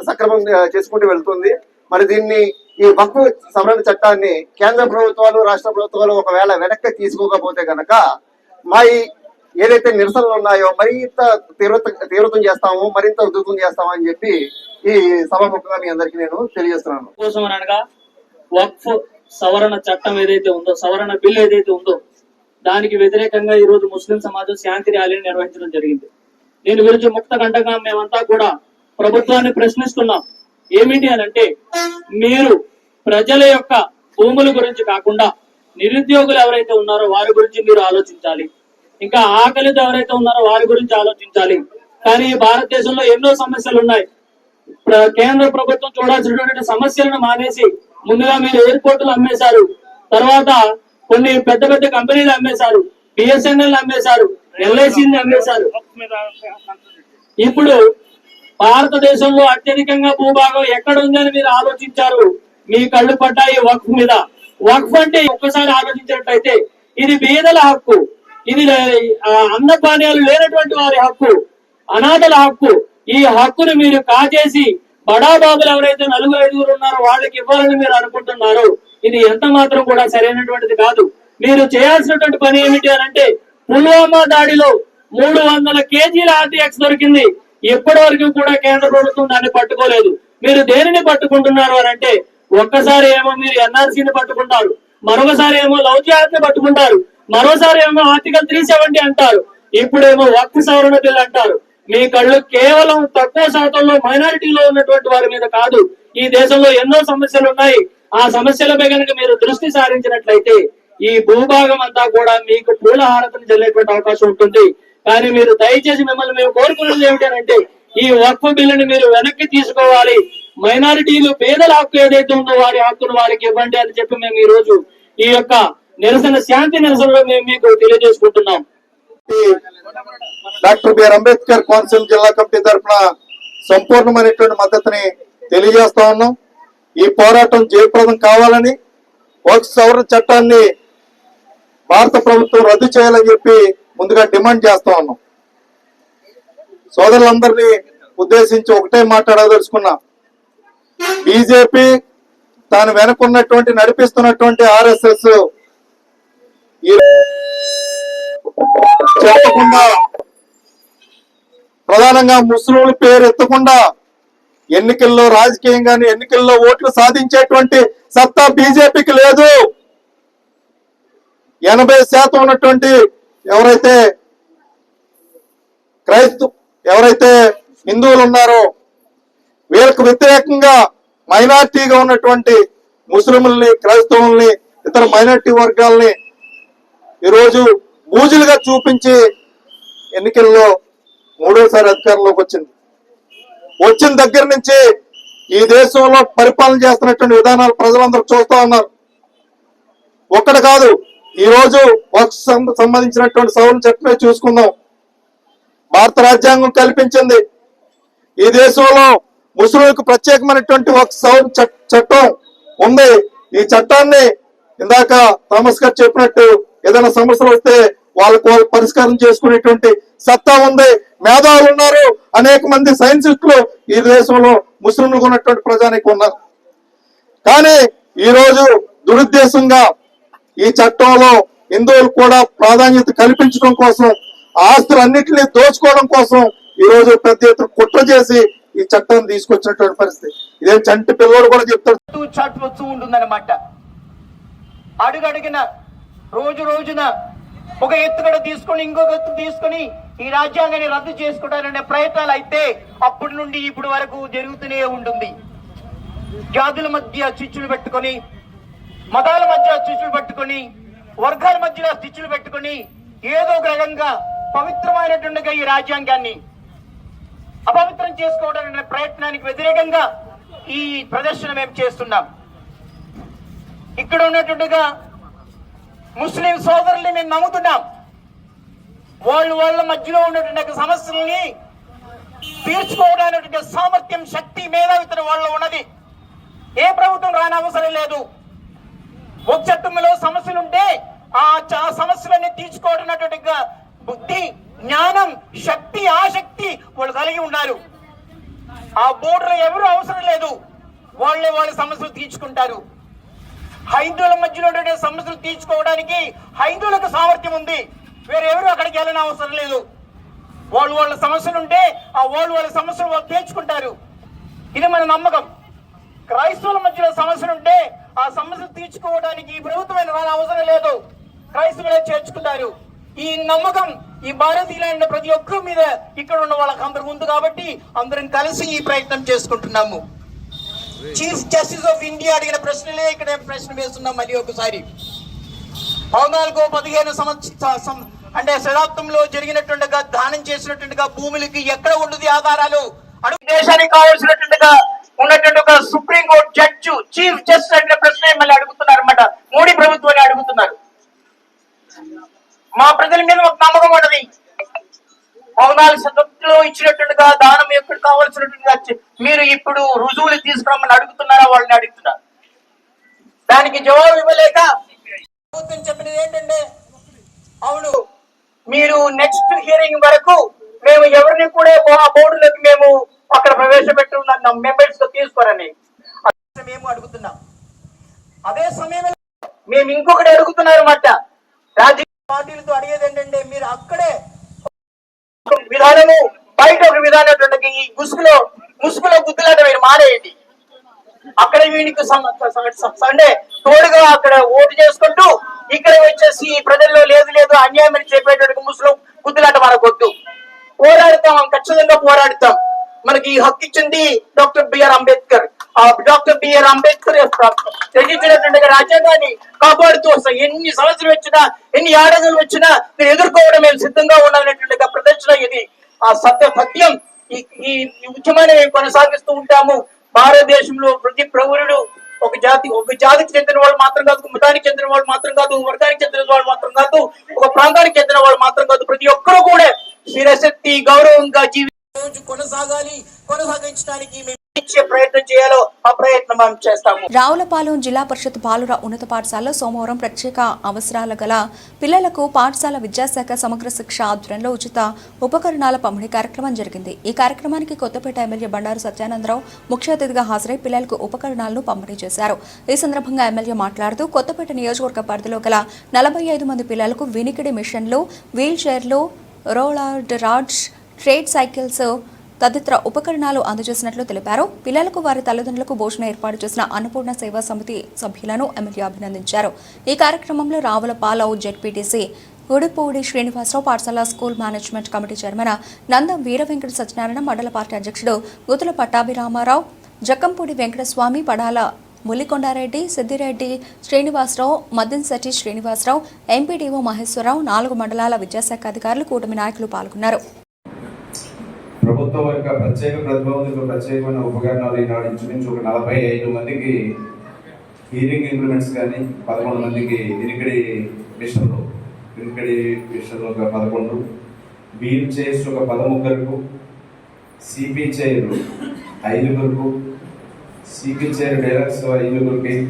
సక్రమం చేసుకుంటూ వెళ్తుంది. మరి దీన్ని ఈ వక్ఫ్ సవరణ చట్టాన్ని కేంద్ర ప్రభుత్వాలు, రాష్ట్ర ప్రభుత్వాలు ఒకవేళ వెనక్కి తీసుకోకపోతే కనుక మా ఏదైతే నిరసనలు ఉన్నాయో మరింత తీవ్రతం చేస్తాము, మరింత ఉధృతం చేస్తాము అని చెప్పి ఈ సభాముఖంగా మీ అందరికీ నేను తెలియజేస్తున్నాను. కోసం అనగా వక్ఫ్ సవరణ చట్టం ఏదైతే ఉందో, సవరణ బిల్ ఏదైతే ఉందో దానికి వ్యతిరేకంగా ఈ రోజు ముస్లిం సమాజం శాంతి ర్యాలీని నిర్వహించడం జరిగింది. దీని గురించి ముక్త కంటగా మేమంతా కూడా ప్రభుత్వాన్ని ప్రశ్నిస్తున్నాం. ఏమిటి అనంటే, మీరు ప్రజల యొక్క భూముల గురించి కాకుండా నిరుద్యోగులు ఎవరైతే ఉన్నారో వారి గురించి మీరు ఆలోచించాలి. ఇంకా ఆకలితో ఎవరైతే ఉన్నారో వారి గురించి ఆలోచించాలి. కానీ భారతదేశంలో ఎన్నో సమస్యలు ఉన్నాయి. కేంద్ర ప్రభుత్వం చూడాల్సినటువంటి సమస్యలను మానేసి ముందుగా మీరు ఎయిర్పోర్టులు అమ్మేశారు, తర్వాత కొన్ని పెద్ద పెద్ద కంపెనీలు అమ్మేశారు, బిఎస్ఎన్ఎల్ అమ్మేశారు, ఎల్ఐసిని అమ్మేశారు. ఇప్పుడు భారతదేశంలో అత్యధికంగా భూభాగం ఎక్కడ ఉందని మీరు ఆలోచించారు, మీ కళ్ళు పడ్డాయి వక్ఫ్ మీద. వక్ఫ్ అంటే ఒక్కసారి ఆలోచించినట్లయితే ఇది పేదల హక్కు, ఇది అన్నపానీయాలు లేనటువంటి వారి హక్కు, అనాథల హక్కు. ఈ హక్కును మీరు కాజేసి బడాబాబులు ఎవరైతే 4-5 ఉన్నారో వాళ్ళకి ఇవ్వాలని మీరు అనుకుంటున్నారు. ఇది ఎంత మాత్రం కూడా సరైనటువంటిది కాదు. మీరు చేయాల్సినటువంటి పని ఏమిటి అని అంటే, పుల్వామా దాడిలో 300 కేజీల ఆర్టీఎక్స్ దొరికింది. ఇప్పటి వరకు కూడా కేంద్ర ప్రభుత్వం దాన్ని పట్టుకోలేదు. మీరు దేనిని పట్టుకుంటున్నారు అని అంటే, ఒక్కసారి ఏమో మీరు ఎన్ఆర్సీని పట్టుకుంటారు, మరొకసారి ఏమో లవ్ జిహాద్ని పట్టుకుంటారు, మరోసారి ఏమో ఆర్టికల్ 370 అంటారు, ఇప్పుడేమో వక్ఫ్ సవరణ బిల్ అంటారు. మీ కళ్ళు కేవలం తక్కువ శాతంలో మైనారిటీలో ఉన్నటువంటి వారి మీద కాదు. ఈ దేశంలో ఎన్నో సమస్యలు ఉన్నాయి. ఆ సమస్యలపై కనుక మీరు దృష్టి సారించినట్లయితే ఈ భూభాగం అంతా కూడా మీకు పూల హారతను చెల్లేటువంటి అవకాశం ఉంటుంది. కానీ మీరు దయచేసి మిమ్మల్ని మేము కోరుకున్నది ఏమిటంటే, ఈ వక్ఫ్ బిల్లుని మీరు వెనక్కి తీసుకోవాలి. మైనారిటీలు పేదల హక్కు ఏదైతే ఉందో వారి హక్కును వారికి ఇవ్వండి అని చెప్పి మేము ఈ రోజు ఈ యొక్క నిరసన శాంతి నిరసనలో మేము మీకు తెలియజేసుకుంటున్నాం. డాక్టర్ బిఆర్ అంబేద్కర్ కోనసీమ జిల్లా కమిటీ తరఫున సంపూర్ణమైనటువంటి మద్దతుని తెలియజేస్తా ఉన్నాం. ఈ పోరాటం జయప్రదం కావాలని, వక్ఫ్ సవరణ చట్టాన్ని భారత ప్రభుత్వం రద్దు చేయాలని చెప్పి ముందుగా డిమాండ్ చేస్తా ఉన్నాం. సోదరులందరినీ ఉద్దేశించి ఒకటే మాట్లాడదలుచుకున్నా. బీజేపీ తాను వెనుకున్నటువంటి నడిపిస్తున్నటువంటి ఆర్ఎస్ఎస్ చెప్పకుండా, ప్రధానంగా ముస్లింల పేరు ఎత్తకుండా ఎన్నికల్లో రాజకీయంగానే ఎన్నికల్లో ఓట్లు సాధించేటువంటి సత్తా బీజేపీకి లేదు. 80% ఉన్నటువంటి ఎవరైతే హిందువులు ఉన్నారో వీళ్ళకు వ్యతిరేకంగా మైనార్టీగా ఉన్నటువంటి ముస్లింలని, క్రైస్తవుల్ని, ఇతర మైనార్టీ వర్గాల్ని ఈరోజు బూజులుగా చూపించి ఎన్నికల్లో 3వసారి అధికారంలోకి వచ్చిన దగ్గర నుంచి ఈ దేశంలో పరిపాలన చేస్తున్నటువంటి విధానాలు ప్రజలందరూ చూస్తా ఉన్నారు. ఒక్కటి కాదు, ఈ రోజు వక్ఫ్ సంబంధించినటువంటి సవరణ చట్టమే చూసుకుందాం. భారత రాజ్యాంగం కల్పించింది ఈ దేశంలో ముస్లింలకు ప్రత్యేకమైనటువంటి వక్ఫ్ సవరణ చట్టం ఉంది. ఈ చట్టాన్ని ఇందాక థామస్ గారు చెప్పినట్టు ఏదైనా సమస్యలు వస్తే వాళ్ళకు పరిష్కారం చేసుకునేటువంటి సత్తా ఉంది. మేధావులు ఉన్నారు, అనేక మంది సైంటిస్టులు ఈ దేశంలో ముస్లింలకు ఉన్నటువంటి ప్రజానికి ఉన్నారు. కానీ ఈ రోజు దురుద్దేశంగా ఈ చట్టంలో హిందువులకు కూడా ప్రాధాన్యత కల్పించడం కోసం, ఆస్తులన్నింటినీ దోచుకోవడం కోసం ఈ రోజు పెద్ద ఎత్తున కుట్ర చేసి ఈ చట్టాన్ని తీసుకొచ్చినటువంటి పరిస్థితి. ఇదేం చంటి పిల్లలు కూడా చెప్తారు. చాట్ వస్తూ ఉంటుందన్నమాట. అడుగడుగున రోజున ఒక ఎత్తుగడ తీసుకొని ఇంకొక ఎత్తు తీసుకొని ఈ రాజ్యాంగాన్ని రద్దు చేసుకోవడాలనే ప్రయత్నాలు అయితే అప్పటి నుండి ఇప్పటి వరకు జరుగుతూనే ఉంటుంది. జాతుల మధ్య చిచ్చులు పెట్టుకొని, మతాల మధ్య చిచ్చులు పెట్టుకొని, వర్గాల మధ్యలో చిచ్చులు పెట్టుకొని ఏదో ఒక రకంగా పవిత్రమైనటువంటి ఈ రాజ్యాంగాన్ని అపవిత్రం చేసుకోవడానికి ప్రయత్నానికి వ్యతిరేకంగా ఈ ప్రదర్శన మేము చేస్తున్నాం. ఇక్కడ ఉన్నట్టుగా ముస్లిం సోదరుల్ని మేము నమ్ముతున్నాం. వాళ్ళ మధ్యలో ఉన్నటువంటి సమస్యల్ని తీర్చుకోవడానికి సామర్థ్యం, శక్తి, మేధావితనం వాళ్ళలో ఉన్నది. ఏ ప్రభుత్వం రాని అవసరం లేదు. ఒక చట్టంలో సమస్యలుంటే ఆ సమస్యలన్నీ తీర్చుకోవడానికి బుద్ధి, జ్ఞానం, శక్తి, ఆసక్తి వాళ్ళు కలిగి ఉన్నారు. ఆ బోర్డర్ ఎవరు అవసరం లేదు, వాళ్ళ సమస్యలు తీర్చుకుంటారు. హైందువుల మధ్యలో ఉండే సమస్యలు తీర్చుకోవడానికి హైందువులకు సామర్థ్యం ఉంది. వేరెవరు అక్కడికి వెళ్ళని అవసరం లేదు. వాళ్ళ సమస్యలు ఉంటే ఆ వాళ్ళ సమస్యలు వాళ్ళు తీర్చుకుంటారు. ఇది మన నమ్మకం. క్రైస్తవుల మధ్యలో సమస్యలు ఉంటే ఆ సమస్యలు తీర్చుకోవడానికి ఈ ప్రభుత్వమైన రాని అవసరం లేదు, క్రైస్తవులే చేర్చుకుంటారు. ఈ నమ్మకం ఈ భారతీయులైన ప్రతి ఒక్కరి మీద ఇక్కడ ఉన్న వాళ్ళకి అందరూ ఉంది. కాబట్టి అందరం కలిసి ఈ ప్రయత్నం చేసుకుంటున్నాము. చీఫ్ జస్టిస్ ఆఫ్ ఇండియా అడిగిన ప్రశ్నలే ఇక్కడ ప్రశ్న వేస్తున్నాం. మళ్ళీ ఒకసారి 14-15 అంటే శతాబ్దంలో జరిగినట్టుగా దానం చేసినట్టుగా భూములకి ఎక్కడ ఉండదు ఆధారాలు? దేశానికి కావాల్సినట్టుగా ఉన్నటువంటి ఒక సుప్రీంకోర్టు జడ్జి, చీఫ్ జస్టిస్ అడిగిన ప్రశ్న మళ్ళీ అడుగుతున్నారు అన్నమాట. మోడీ ప్రభుత్వాన్ని అడుగుతున్నారు. మా ప్రజల మీద ఒక నమ్మకం ఉన్నది. 14 శతాబ్దంలో లో ఇచ్చినట్టుగా దానం ఎక్కడ కావాల్సినట్టుగా మీరు ఇప్పుడు రుజువులు తీసుకురామని అడుగుతున్నారా, వాళ్ళని అడుగుతున్నారు? దానికి జవాబు ఇవ్వలేక ప్రభుత్వం చెప్పినది ఏంటంటే, అవును మీరు నెక్స్ట్ హియరింగ్ వరకు మేము ఎవరిని కూడా ఆ బోర్డులోకి మేము అక్కడ ప్రవేశపెట్టుకున్న మెంబర్స్ తీసుకోరని మేము అడుగుతున్నాం. అదే సమయంలో మేము ఇంకొకటి అడుగుతున్నారు అన్నమాట. రాజకీయ పార్టీలతో అడిగేది ఏంటంటే, మీరు అక్కడే విధానము బయట ఒక విధానం, ఈ ముసుగులో గుద్దులాట మీరు మానేయండి. అక్కడ వీడికి సండే తోడుగా అక్కడ ఓటు చేసుకుంటూ ఇక్కడ వచ్చేసి ప్రజల్లో లేదు అన్యాయం అని చెప్పేటట్టు ముస్లిం గుద్దులాట మనకొద్దు. పోరాడతాం, ఖచ్చితంగా పోరాడతాం. మనకి ఈ హక్కు ఇచ్చింది డాక్టర్ బిఆర్ అంబేద్కర్. ఆ డాక్టర్ బిఆర్ అంబేద్కర్ రచించినటువంటి రాజ్యాంగాన్ని కాపాడుతూ వస్తాం. ఎన్ని సమస్యలు వచ్చినా, ఎన్ని ఆటంకాలు వచ్చినా మీరు ఎదుర్కోవడం మేము సిద్ధంగా ఉండాలనేటువంటి ప్రదర్శన ఇది. ఆ సత్యం ఈ ఉద్యమాన్ని మేము కొనసాగిస్తూ ఉంటాము. భారతదేశంలో ప్రతి ప్రౌరుడు ఒక జాతికి చెందిన వాళ్ళు మాత్రం కాదు, మతానికి చెందిన వాళ్ళు మాత్రం కాదు, వర్గానికి చెందిన వాళ్ళు మాత్రం కాదు, ఒక ప్రాంతానికి చెందిన వాళ్ళు మాత్రం కాదు, ప్రతి ఒక్కరూ కూడా శిరశక్తి గౌరవంగా కొనసాగించడానికి మేము ప్రయత్నం చేయాలో ఆ ప్రయత్నం మనం చేస్తాము. రావులపాలెం జిల్లా పరిషత్ బాలుర ఉన్నత పాఠశాలలో సోమవారం ప్రత్యేక అవసరాల గల పిల్లలకు పాఠశాల విద్యాశాఖ సమగ్ర శిక్ష ఆధ్వర్యంలో ఉచిత ఉపకరణాల పంపిణీ కార్యక్రమం జరిగింది. ఈ కార్యక్రమానికి కొత్తపేట ఎమ్మెల్యే బండారు సత్యానందరావు ముఖ్య అతిథిగా హాజరై పిల్లలకు ఉపకరణాలను పంపిణీ చేశారు. ఈ సందర్భంగా ఎమ్మెల్యే మాట్లాడుతూ కొత్తపేట నియోజకవర్గ పరిధిలో గల 45 మంది పిల్లలకు వినికిడి మిషన్లు, వీల్ చైర్లు, రోలర్ రాడ్స్, ట్రేడ్ సైకిల్స్ తదితర ఉపకరణాలు అందజేసినట్లు తెలిపారు. పిల్లలకు వారి తల్లిదండ్రులకు భోజనం ఏర్పాటు చేసిన అన్నపూర్ణ సేవా సమితి సభ్యులను ఎమ్మెల్యే అభినందించారు. ఈ కార్యక్రమంలో రావులపాలెం జెడ్పీటీసీ ఉడిపూడి శ్రీనివాసరావు, పాఠశాల school management committee chairman Nandam Veera Venkata Satyanarayana, మండల పార్టీ అధ్యక్షుడు గుతుల పట్టాభిరామారావు, జక్కంపూడి వెంకటస్వామి, పడాల ముల్లికొండారెడ్డి, సిద్దిరెడ్డి శ్రీనివాసరావు, మద్దిన్శెట్టి శ్రీనివాసరావు, ఎంపీడీఓ మహేశ్వరరావు, 4 మండలాల విద్యాశాఖ అధికారులు, కూటమి నాయకులు పాల్గొన్నారు. ప్రభుత్వం యొక్క ప్రత్యేక ప్రతిభావంతులకు ప్రత్యేకమైన ఉపకరణాలు ఈనాడు ఇంచుమించు ఒక 45 మందికి హీరింగ్ ఇంప్లిమెంట్స్ కానీ, 11 మందికి వినికిడి మిషన్లు ఒక 11, వీల్ చైర్స్ ఒక 13, CP chair 5, CP chair deluxe 5,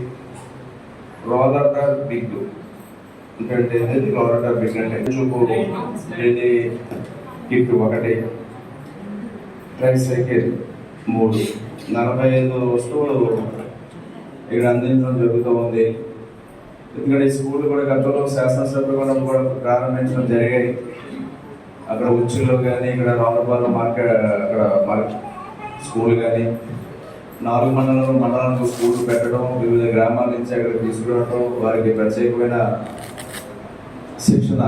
roller big అంటే రోలర్ బిగ్ అంటే చూపు గిఫ్ట్ 1, ట్రైన్ సైకిల్ 3, 45 వస్తువులు ఇక్కడ అందించడం జరుగుతూ ఉంది. ఎందుకంటే ఈ స్కూల్ కూడా గతంలో శాసనసభ్యులు కూడా ప్రారంభించడం జరిగాయి. అక్కడ ఉచ్చులో కానీ, ఇక్కడ రావులపాలెం అక్కడ స్కూల్ కానీ, 4 మండలాలకు స్కూల్ పెట్టడం, వివిధ గ్రామాల నుంచి అక్కడ తీసుకురావడం, వారికి ప్రత్యేకమైన శిక్షణ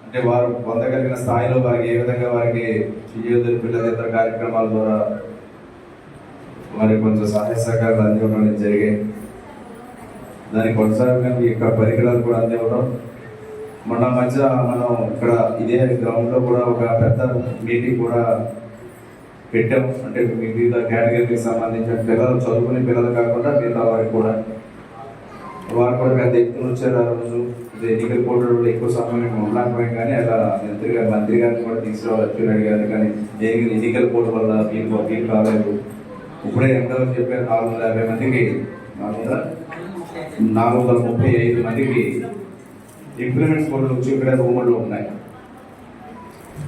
అంటే వారు పొందగలిగిన స్థాయిలో వారికి ఏ విధంగా వారికి పిల్లల ఇతర కార్యక్రమాల ద్వారా వారికి కొంచెం సహాయ సహకారాలు అందివ్వడం జరిగాయి. దానికి కొనసాగంగా ఇక్కడ పరికరాలు కూడా అందివ్వడం. మన మధ్య మనం ఇక్కడ ఇదే గ్రౌండ్లో కూడా ఒక పెద్ద మీటింగ్ కూడా పెట్టాం. అంటే వివిధ కేటగిరీకి సంబంధించిన పిల్లలు, చదువుకునే పిల్లలు కాకుండా మిగతా వారు కూడా పెద్ద ఎత్తున వచ్చారు. ఆ రోజు ఎన్నికల కోడ్లో ఎక్కువ సమయం ఉండకపోయాం, కానీ అలా మంత్రి గారిని కూడా తీసుకురావాలి అచ్చెన్నాయుడు గారిని, కానీ ఎన్నికల కోడ్ వల్ల వీలు కాలేదు. ఇప్పుడే ఎంతవరకు చెప్పారు, 450 మందికి 435 మందికి ఇంప్లిమెంట్స్ కోడ్లు వచ్చి ఇక్కడ రూముల్లో ఉన్నాయి.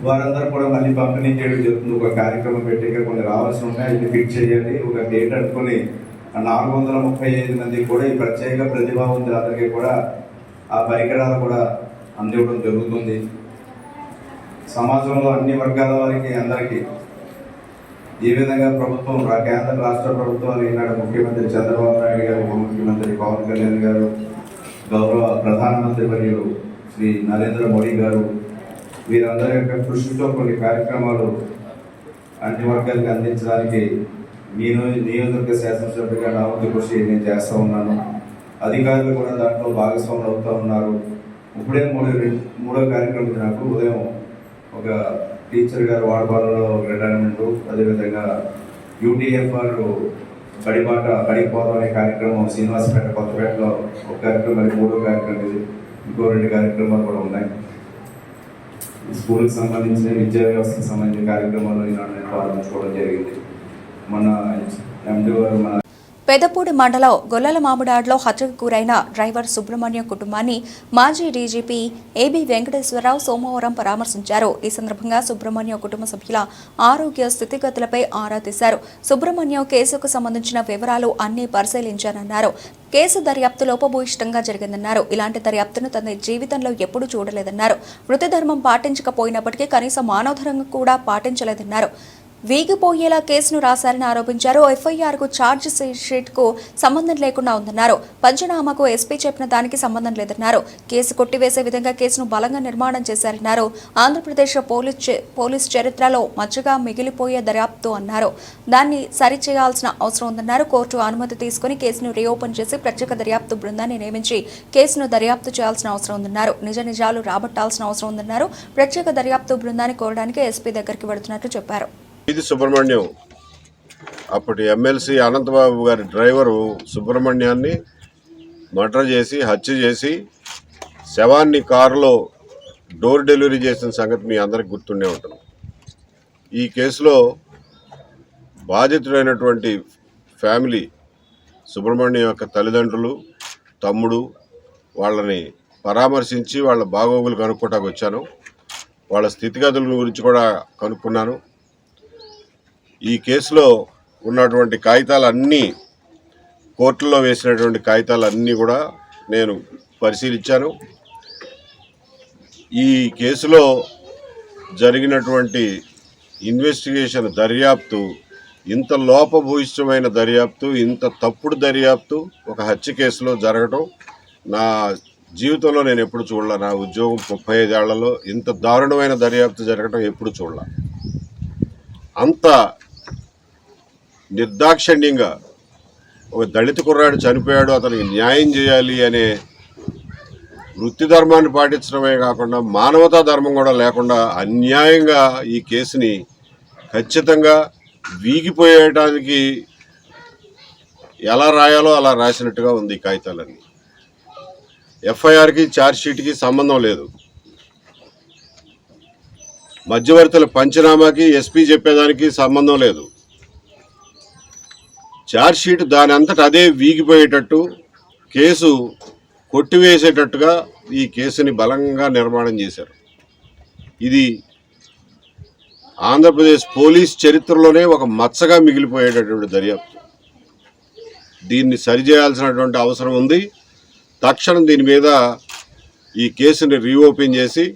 వారందరూ కూడా మళ్ళీ పంపిణీ చేయడం జరుగుతుంది. ఒక కార్యక్రమం పెట్టి ఇక్కడ కొన్ని రావాల్సి ఉన్నాయి, ఇది ఫిక్స్ చేయాలి. ఒక డేట్ అనుకుని 435 మందికి కూడా ఈ ప్రత్యేక ప్రతిభావంతులందరికీ కూడా ఆ పరికరాలు కూడా అందివ్వడం జరుగుతుంది. సమాజంలో అన్ని వర్గాల వారికి అందరికీ ఈ విధంగా ప్రభుత్వం, కేంద్ర రాష్ట్ర ప్రభుత్వాలు ఈనాడు ముఖ్యమంత్రి చంద్రబాబు నాయుడు గారు, ఉప ముఖ్యమంత్రి పవన్ కళ్యాణ్ గారు, గౌరవ ప్రధానమంత్రి వర్యులు శ్రీ నరేంద్ర మోడీ గారు, వీరందరి యొక్క కృషితో కొన్ని కార్యక్రమాలు అన్ని వర్గాలకు అందించడానికి నియోజకవర్గ శాసనసభ్యుడిగా నా వంతు కృషి నేను చేస్తూ ఉన్నాను. అధికారులు కూడా దాంట్లో భాగస్వాములు అవుతూ ఉన్నారు. ఇప్పుడే మూడో కార్యక్రమం నాకు ఉదయం ఒక టీచర్ గారు వాడపాలలో రిటైర్మెంట్, అదేవిధంగా యూటీఎఫ్ఆర్ బడిపోదాం అనే కార్యక్రమం శ్రీనివాసపేట కొత్తపేటలో ఒక కార్యక్రమం, మరి మూడో కార్యక్రమం ఇది. ఇంకో 2 కార్యక్రమాలు కూడా ఉన్నాయి. స్కూల్కి సంబంధించిన విద్యా వ్యవస్థకు సంబంధించిన కార్యక్రమాల్లో ఈనాడు నేను ప్రారంభించుకోవడం జరిగింది. మన ఎండి గారు మన పెదపూడి మండలం గొల్లల మామిడాడ్లో హత్యకు గురైన డ్రైవర్ సుబ్రహ్మణ్యం కుటుంబాన్ని మాజీ డీజీపీ ఏబీ వెంకటేశ్వరరావు సోమవారం పరామర్శించారు. ఈ సందర్భంగా సుబ్రహ్మణ్యం కుటుంబ సభ్యుల ఆరోగ్య స్థితిగతులపై ఆరా తీశారు. సుబ్రహ్మణ్యం కేసుకు సంబంధించిన వివరాలు అన్నీ పరిశీలించారన్నారు. కేసు దర్యాప్తు లోపభూయిష్టంగా జరిగిందన్నారు. ఇలాంటి దర్యాప్తును తన జీవితంలో ఎప్పుడూ చూడలేదన్నారు. వృత్తి ధర్మం పాటించకపోయినప్పటికీ కనీసం మానవధర్మం కూడా పాటించలేదన్నారు. వీగిపోయేలా కేసును రాశారని ఆరోపించారు. ఎఫ్ఐఆర్కు ఛార్జ్ షీట్కు సంబంధం లేకుండా ఉందన్నారు. పంచనామాకు ఎస్పీ చెప్పిన దానికి సంబంధం లేదన్నారు. కేసు కొట్టివేసే విధంగా కేసును బలంగా నిర్మాణం చేశారన్నారు. ఆంధ్రప్రదేశ్ పోలీస్ చరిత్రలో మచ్చగా మిగిలిపోయే దర్యాప్తు అన్నారు. దాన్ని సరిచేయాల్సిన అవసరం ఉందన్నారు. కోర్టు అనుమతి తీసుకుని కేసును రీఓపెన్ చేసి ప్రత్యేక దర్యాప్తు బృందాన్ని నియమించి కేసును దర్యాప్తు చేయాల్సిన అవసరం ఉందన్నారు. నిజాలు రాబట్టాల్సిన అవసరం ఉందన్నారు. ప్రత్యేక దర్యాప్తు బృందాన్ని కోరడానికి ఎస్పీ దగ్గరికి వెళుతున్నట్లు చెప్పారు. ఇది సుబ్రహ్మణ్యం అప్పటి ఎమ్మెల్సీ అనంతబాబు గారి డ్రైవరు సుబ్రహ్మణ్యాన్ని మర్డర్ చేసి హత్య చేసి శవాన్ని కారులో డోర్ డెలివరీ చేసిన సంగతి మీ అందరికి గుర్తుండే ఉంటుంది. ఈ కేసులో బాధితుడైనటువంటి ఫ్యామిలీ సుబ్రహ్మణ్యం యొక్క తల్లిదండ్రులు, తమ్ముడు వాళ్ళని పరామర్శించి వాళ్ళ బాగోగులు కనుక్కోటానికి వచ్చాను. వాళ్ళ స్థితిగతుల గురించి కూడా కనుక్కున్నాను. ఈ కేసులో ఉన్నటువంటి కాగితాలన్నీ, కోర్టులో వేసినటువంటి కాగితాలన్నీ కూడా నేను పరిశీలించాను. ఈ కేసులో జరిగినటువంటి ఇన్వెస్టిగేషన్ దర్యాప్తు ఇంత లోపభూయిష్టమైన దర్యాప్తు, ఇంత తప్పుడు దర్యాప్తు ఒక హత్య కేసులో జరగటం నా జీవితంలో నేను ఎప్పుడు చూడలే. నా ఉద్యోగం 35 ఏళ్లలో ఇంత దారుణమైన దర్యాప్తు జరగటం ఎప్పుడు చూడలే. అంత నిర్దాక్షిణ్యంగా ఒక దళిత కుర్రాడు చనిపోయాడు, అతనికి న్యాయం చేయాలి అనే వృత్తి ధర్మాన్ని పాటించడమే కాకుండా మానవతా ధర్మం కూడా లేకుండా అన్యాయంగా ఈ కేసుని ఖచ్చితంగా వీగిపోయేయడానికి ఎలా రాయాలో అలా రాసినట్టుగా ఉంది ఈ కాగితాలన్నీ. ఎఫ్ఐఆర్కి ఛార్జ్షీట్కి సంబంధం లేదు. మధ్యవర్తుల పంచనామాకి ఎస్పీ చెప్పేదానికి సంబంధం లేదు. ఛార్జ్షీట్ దాని అంతటా అదే వీగిపోయేటట్టు, కేసు కొట్టివేసేటట్టుగా ఈ కేసుని బలంగా నిర్మాణం చేశారు. ఇది ఆంధ్రప్రదేశ్ పోలీస్ చరిత్రలోనే ఒక మచ్చగా మిగిలిపోయేటటువంటి దర్యాప్తు. దీన్ని సరిచేయాల్సినటువంటి అవసరం ఉంది. తక్షణం దీని మీద ఈ కేసుని రీఓపెన్ చేసి,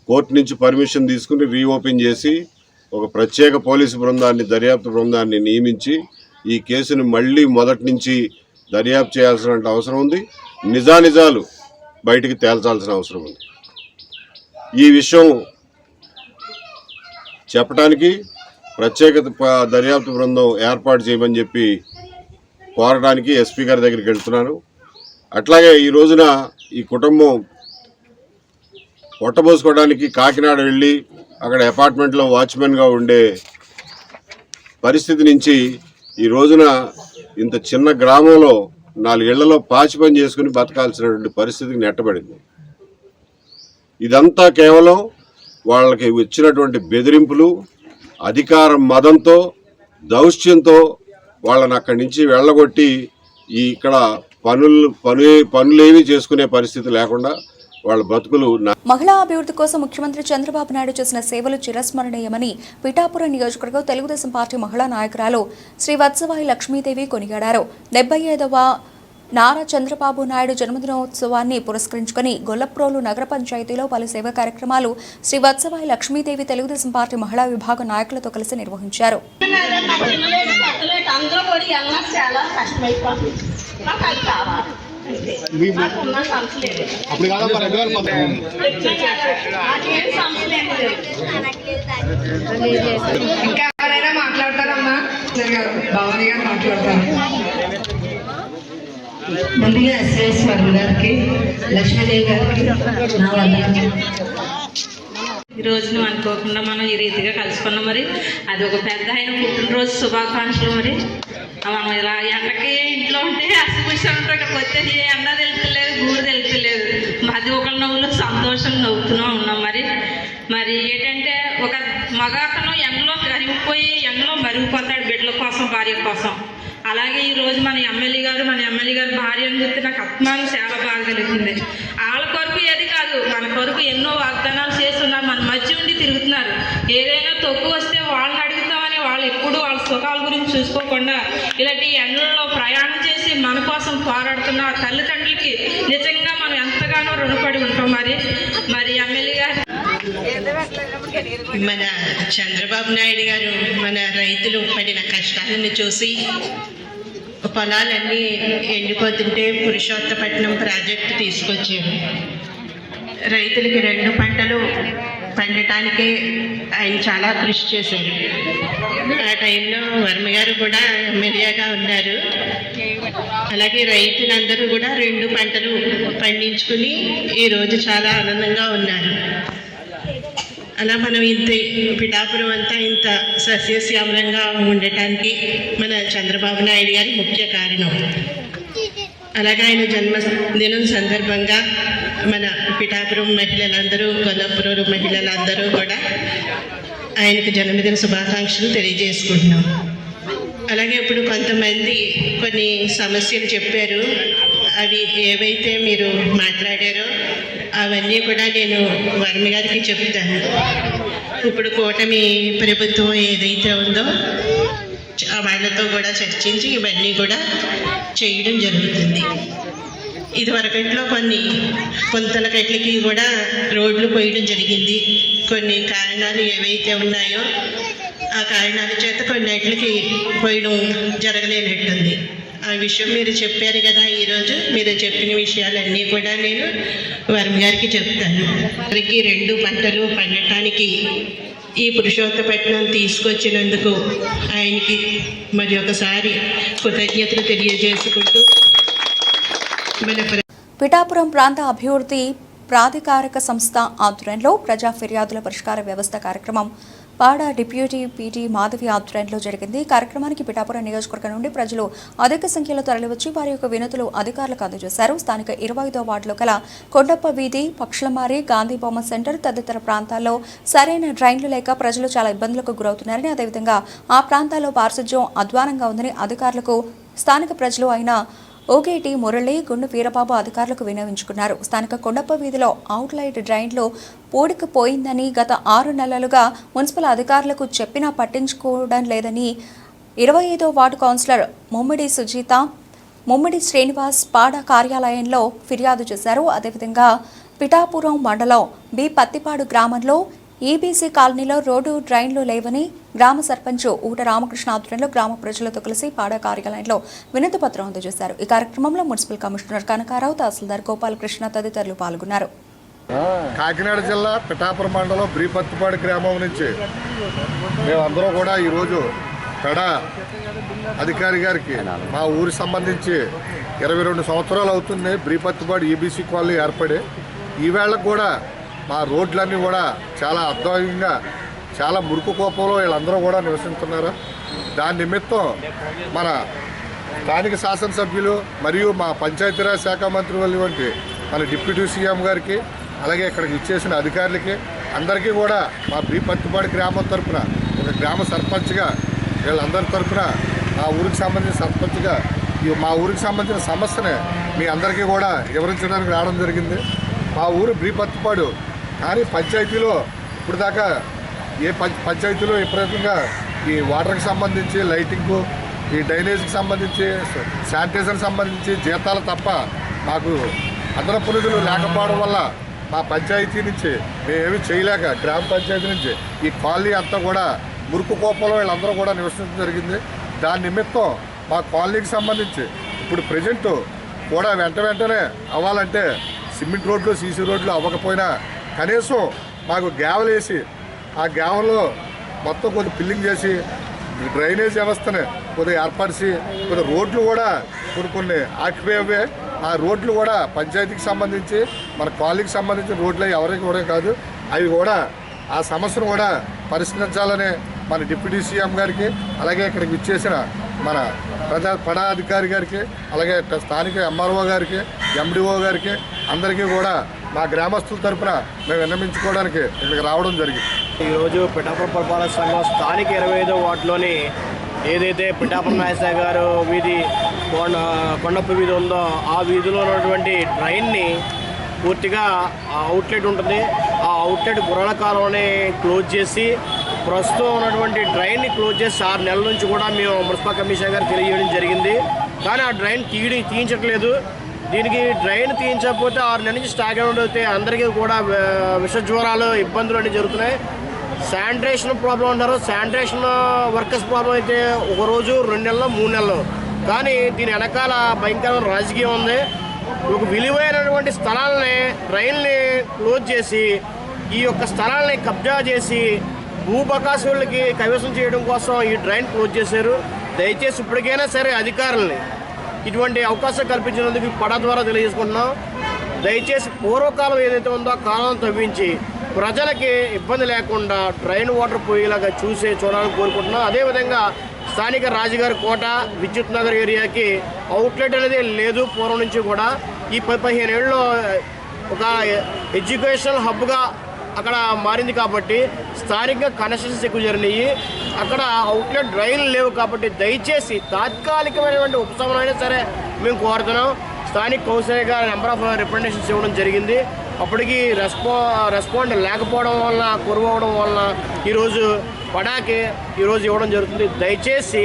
కోర్టు నుంచి పర్మిషన్ తీసుకుని రీఓపెన్ చేసి ఒక ప్రత్యేక పోలీసు బృందాన్ని, దర్యాప్తు బృందాన్ని నియమించి ఈ కేసును మళ్ళీ మొదటి నుంచి దర్యాప్తు చేయాల్సిన అవసరం ఉంది. నిజాలు బయటికి తేల్చాల్సిన అవసరం ఉంది. ఈ విషయం చెప్పడానికి ప్రత్యేక దర్యాప్తు బృందం ఏర్పాటు చేయమని చెప్పి కోరడానికి ఎస్పీ గారి దగ్గరికి వెళ్తున్నాను. అట్లాగే ఈ రోజున ఈ కుటుంబం పొట్టబోసుకోవడానికి కాకినాడ వెళ్ళి అక్కడ అపార్ట్మెంట్లో వాచ్మెన్గా ఉండే పరిస్థితి నుంచి ఈ రోజున ఇంత చిన్న గ్రామంలో 4 ఏళ్లలో పాచి పని చేసుకుని బతకాల్సినటువంటి పరిస్థితికి నెట్టబడింది. ఇదంతా కేవలం వాళ్ళకి వచ్చినటువంటి బెదిరింపులు, అధికార మదంతో, దౌష్ట్యంతో వాళ్ళని అక్కడి నుంచి వెళ్ళగొట్టి ఇక్కడ పనులేవి చేసుకునే పరిస్థితి లేకుండా వాళ్ళ బతుకులు. మహిళా అభివృద్ధి కోసం ముఖ్యమంత్రి చంద్రబాబు నాయుడు చేసిన సేవలు చిరస్మరణీయమని పిఠాపురం నియోజకవర్గం తెలుగుదేశం పార్టీ మహిళా నాయకురాలు శ్రీ వత్సవాయి లక్ష్మీదేవి కొనియాడారు. 75వ నారా చంద్రబాబు నాయుడు జన్మదినోత్సవాన్ని పురస్కరించుకుని గొల్లప్రోలు నగర పంచాయతీలో పలు సేవా కార్యక్రమాలు శ్రీ వత్సవాయి లక్ష్మీదేవి తెలుగుదేశం పార్టీ మహిళా విభాగం నాయకులతో కలిసి నిర్వహించారు. ముందుగా ఎస్ఎస్ వర్మ గారికి, లక్ష్మీదేవి గారికి నా వందనాలు. ఈ రోజును అనుకోకుండా మనం ఈ రీతిగా కలుసుకున్నాం. మరి అది ఒక పెద్ద ఆయన పుట్టినరోజు శుభాకాంక్షలు. మరి మనం ఇలా ఎండకి ఇంట్లో ఉంటే అసలు ఇక్కడికి వస్తే ఎండ తెలుపుతలేదు, గూడు తెలుపుతలేదు. అది ఒక నవ్వులు సంతోషం నవ్వుతూనే ఉన్నాం. మరి మరి ఏంటంటే ఒక మగాతను ఎండలో కరిగిపోయి ఎండలో మరిగిపోతాడు బిడ్డల కోసం, భార్య కోసం. అలాగే ఈరోజు మన ఎమ్మెల్యే గారు భార్యను చూస్తే నాకు అభిమానం చాలా బాగా కలుగుతుంది. వాళ్ళ కొరకు ఏది కాదు, మన కొరకు ఎన్నో వాగ్దానాలు చేస్తున్నారు, మన మధ్య ఉండి తిరుగుతున్నారు. ఏదైనా తక్కువ వస్తే వాళ్ళని అడుగుతామని వాళ్ళు ఎప్పుడు వాళ్ళ సుఖాల గురించి చూసుకోకుండా ఇలాంటి ఎండలలో ప్రయాణం చేసి మన కోసం పోరాడుతున్న తల్లిదండ్రులకి నిజంగా మనం ఎంతగానో రుణపడి ఉంటాం. మరి ఎమ్మెల్యే గారు, మన చంద్రబాబు నాయుడు గారు మన రైతులు పడిన కష్టాలను చూసి పొలాలన్నీ ఎండిపోతుంటే పురుషోత్తపట్నం ప్రాజెక్టు తీసుకొచ్చారు. రైతులకి 2 పంటలు పండటానికే ఆయన చాలా కృషి చేశారు. ఆ టైంలో వర్మ గారు కూడా ఎమ్మెల్యేగా ఉన్నారు. అలాగే రైతులందరూ కూడా 2 పంటలు పండించుకుని ఈరోజు చాలా ఆనందంగా ఉన్నారు. అలా మనం పిఠాపురం అంతా ఇంత సస్యశ్యామలంగా ఉండటానికి మన చంద్రబాబు నాయుడు గారి ముఖ్య కారణం. అలాగే ఆయన జన్మదినం సందర్భంగా మన పిఠాపురం మహిళలందరూ, కొల్లాపురం మహిళలందరూ కూడా ఆయనకు జన్మదిన శుభాకాంక్షలు తెలియజేసుకుంటున్నాం. అలాగే ఇప్పుడు కొంతమంది కొన్ని సమస్యలు చెప్పారు. అవి ఏవైతే మీరు మాట్లాడారో అవన్నీ కూడా నేను వర్మ గారికి చెప్తాను. ఇప్పుడు కూటమి ప్రభుత్వం ఏదైతే ఉందో వాళ్ళతో కూడా చర్చించి ఇవన్నీ కూడా చేయడం జరుగుతుంది. ఇదివరకట్లో కొన్ని పుంతలకట్లకి కూడా రోడ్లు పోయడం జరిగింది. కొన్ని కారణాలు ఏవైతే ఉన్నాయో ఆ కారణాల చేత కొన్నిటికి పోయడం జరగలేనట్టుంది. ఆ విషయం మీరు చెప్పారు కదా, ఈరోజు మీరు చెప్పిన విషయాలన్నీ కూడా నేను వర్మ గారికి చెప్తాను. వారికి 2 పంటలు పండటానికి ఈ పురుషోత్తపట్నం తీసుకొచ్చినందుకు ఆయనకి మరి ఒకసారి కృతజ్ఞతలు తెలియజేసుకుంటూ పిఠాపురం ప్రాంత అభివృద్ధి ప్రాధికారిక సంస్థ ఆధ్వర్యంలో ప్రజా ఫిర్యాదుల పరిష్కార వ్యవస్థ కార్యక్రమం పాడ డిప్యూటీ పీటీ మాధవి ఆధ్వర్యంలో జరిగింది. కార్యక్రమానికి పిఠాపురం నియోజకవర్గం నుండి ప్రజలు అధిక సంఖ్యలో తరలివచ్చి వారి యొక్క వినతులు అధికారులకు అందజేశారు. స్థానిక 25వ వార్డులో గల కొండప్ప వీధి, పక్షలమారి, గాంధీ బొమ్మ సెంటర్ తదితర ప్రాంతాల్లో సరైన డ్రైన్లు లేక ప్రజలు చాలా ఇబ్బందులకు గురవుతున్నారని, అదేవిధంగా ఆ ప్రాంతాల్లో పారిశుధ్యం అధ్వానంగా ఉందని అధికారులకు స్థానిక ప్రజలు అయిన ఓకేటి మురళి, గుండు వీరబాబు అధికారులకు విన్నవించుకున్నారు. స్థానిక కొండప్ప వీధిలో అవుట్లైట్ డ్రైన్లో పూడికిపోయిందని గత 6 నెలలుగా మున్సిపల్ అధికారులకు చెప్పినా పట్టించుకోవడం లేదని 25వ వార్డు కౌన్సిలర్ ముమ్మిడి సుజీత, ముమ్మిడి శ్రీనివాస్ పాడ కార్యాలయంలో ఫిర్యాదు చేశారు. అదేవిధంగా పిఠాపురం మండలం బి పత్తిపాడు గ్రామంలో ఈబీసీ కాలనీలో రోడ్డు డ్రైన్లు లేవని గ్రామ సర్పంచ్ ఊట రామకృష్ణ ఆధ్వర్యంలో గ్రామ ప్రజలతో కలిసి పాడ కార్యాలయంలో వినతి పత్రం అందజేశారు. ఈ కార్యక్రమంలో మున్సిపల్ కమిషనర్ కనకారావు, తహసీల్దార్ గోపాలకృష్ణ తదితరులు పాల్గొన్నారు. కాకినాడ జిల్లా పిఠాపురం మండలం బ్రీపత్తిపాడు గ్రామం నుంచి మేమందరూ కూడా ఈరోజు పెడా అధికారి గారికి మా ఊరికి సంబంధించి 22 సంవత్సరాలు అవుతుంది బ్రీపత్తిపాడు ఈబీసీ కాలనీ ఏర్పడి. ఈవేళకు కూడా మా రోడ్లన్నీ కూడా చాలా అద్భుతంగా, చాలా మురుకు కోపంలో వీళ్ళందరూ కూడా నివసిస్తున్నారు. దాని నిమిత్తం మన స్థానిక శాసనసభ్యులు మరియు మా పంచాయతీరాజ్ శాఖ మంత్రి వంటి మన డిప్యూటీ సీఎం గారికి, అలాగే ఇక్కడికి ఇచ్చేసిన అధికారులకి అందరికీ కూడా మా బ్రీపత్తిపాడు గ్రామం తరఫున ఒక గ్రామ సర్పంచ్గా వీళ్ళందరి తరఫున మా ఊరికి సంబంధించిన సర్పంచ్గా మా ఊరికి సంబంధించిన సమస్యని మీ అందరికీ కూడా వివరించడానికి రావడం జరిగింది. మా ఊరు బ్రీపత్తిపాడు, కానీ పంచాయతీలో ఇప్పుడు దాకా పంచాయతీలో విపరీతంగా ఈ వాటర్కి సంబంధించి, లైటింగ్కు, ఈ డ్రైనేజ్కి సంబంధించి, శానిటైజర్కి సంబంధించి జీతాలు తప్ప మాకు అదనపు నిధులు లేకపోవడం వల్ల మా పంచాయతీ నుంచి మేమేమి చేయలేక గ్రామ పంచాయతీ నుంచి ఈ కాలనీ అంతా కూడా మురుకు కోపంలో వీళ్ళందరూ కూడా నివసించడం జరిగింది. దాని నిమిత్తం మా కాలనీకి సంబంధించి ఇప్పుడు ప్రజెంట్ కూడా వెంటనే అవ్వాలంటే సిమెంట్ రోడ్లు, సీసీ రోడ్లు అవ్వకపోయినా కనీసం మాకు గ్యావెల్ వేసి ఆ గ్యావెల్లో మొత్తం కొద్ది ఫిల్లింగ్ చేసి డ్రైనేజ్ వ్యవస్థని కొద్దిగా ఏర్పరిచి కొద్ది రోడ్లు కూడా కొన్ని ఆక్యుపై అవ్వే ఆ రోడ్లు కూడా పంచాయతీకి సంబంధించి మన కాలనీకి సంబంధించిన రోడ్లు ఎవరికి కూడా కాదు, అవి కూడా ఆ సమస్యను కూడా పరిష్కరించాలని మన డిప్యూటీ సీఎం గారికి, అలాగే ఇక్కడికి ఇచ్చేసిన మన పడాధికారి గారికి, అలాగే స్థానిక ఎంఆర్ఓ గారికి, ఎండిఓ గారికి అందరికీ కూడా మా గ్రామస్తుల తరఫున మేము విన్నవించుకోవడానికి ఇక్కడికి రావడం జరిగింది. ఈరోజు పిఠాపురం పురపాలక సంఘం స్థానిక 25వ వార్డులోని ఏదైతే పిఠాపురం నాయసాయి గారు వీధి కొండప్ప వీధి ఉందో ఆ వీధిలో ఉన్నటువంటి డ్రైన్ని పూర్తిగా అవుట్లెట్ ఉంటుంది. ఆ అవుట్లెట్ గుర్రాల కాలంలోనే క్లోజ్ చేసి ప్రస్తుతం ఉన్నటువంటి డ్రైన్ని క్లోజ్ చేసి 6 నెలల నుంచి కూడా మేము మున్సిపల్ కమిషనర్ గారు తెలియజేయడం జరిగింది. కానీ ఆ డ్రైన్ తీయించట్లేదు. దీనికి డ్రైన్ తీయించకపోతే 6 నెలల నుంచి స్టాక్ అవుట్ అయితే అందరికీ కూడా విష జ్వరాలు ఇబ్బందులు అన్నీ జరుగుతున్నాయి. శానిటేషన్ ప్రాబ్లం అంటారు. శానిటేషన్ వర్కర్స్ ప్రాబ్లం అయితే 1 రోజు 2 నెలలు 3 నెలలు. కానీ దీని వెనకాల భయంకరమైన రాజకీయం ఉంది. ఒక విలువైనటువంటి స్థలాలని డ్రైన్ని క్లోజ్ చేసి ఈ యొక్క స్థలాన్ని కబ్జా చేసి భూబకాసులకి కైవసం చేయడం కోసం ఈ డ్రైన్ క్లోజ్ చేశారు. దయచేసి ఇప్పటికైనా సరే అధికారులని ఇటువంటి అవకాశం కల్పించినందుకు పడా ద్వారా తెలియజేసుకుంటున్నాం. దయచేసి పూర్వకాలం ఏదైతే ఉందో ఆ కాలం తవ్వించి ప్రజలకి ఇబ్బంది లేకుండా డ్రైన్ వాటర్ పోయేలాగా చూడాలని కోరుకుంటున్నాం. అదేవిధంగా స్థానిక రాజుగారి కోట విద్యుత్ నగర్ ఏరియాకి అవుట్లెట్ అనేది లేదు పూర్వం నుంచి కూడా. ఈ 15 ఏళ్ళలో ఒక ఎడ్యుకేషనల్ హబ్గా అక్కడ మారింది కాబట్టి స్థానికంగా కనెక్షన్స్ ఎక్కువ జరిగినాయి. అక్కడ అవుట్లెట్ డ్రైన్లు లేవు కాబట్టి దయచేసి తాత్కాలికమైనటువంటి ఉపశమనం అయినా సరే మేము కోరుతున్నాం. స్థానిక కౌన్సిలర్ గారు నెంబర్ ఆఫ్ రిప్రజెంటేషన్స్ ఇవ్వడం జరిగింది. అప్పటికి రెస్పాండ్ లేకపోవడం వలన కురవడం వలన ఈరోజు పడాకి ఈరోజు ఇవ్వడం జరుగుతుంది. దయచేసి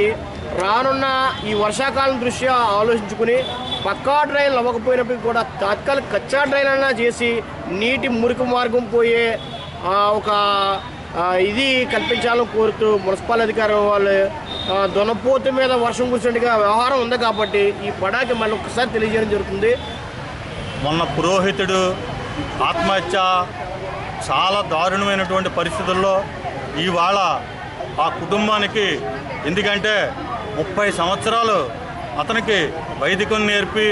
రానున్న ఈ వర్షాకాలం దృష్ట్యా ఆలోచించుకుని పక్కా డ్రైన్లు అవ్వకపోయినప్పటికీ కూడా తాత్కాలిక కచ్చా డ్రైన్ అన్నా చేసి నీటి మురికి మార్గం పోయే ఒక ఇది కల్పించాలని కోరుతూ మున్సిపల్ అధికారులు వాళ్ళు దొనపోతు మీద వర్షం కురిసినట్టుగా వ్యవహారం ఉంది కాబట్టి ఈ పడాకి మళ్ళీ ఒకసారి తెలియజేయడం జరుగుతుంది. మొన్న పురోహితుడు ఆత్మహత్య చాలా దారుణమైనటువంటి పరిస్థితుల్లో ఇవాళ ఆ కుటుంబానికి, ఎందుకంటే 30 సంవత్సరాలు అతనికి వైదికం నేర్పి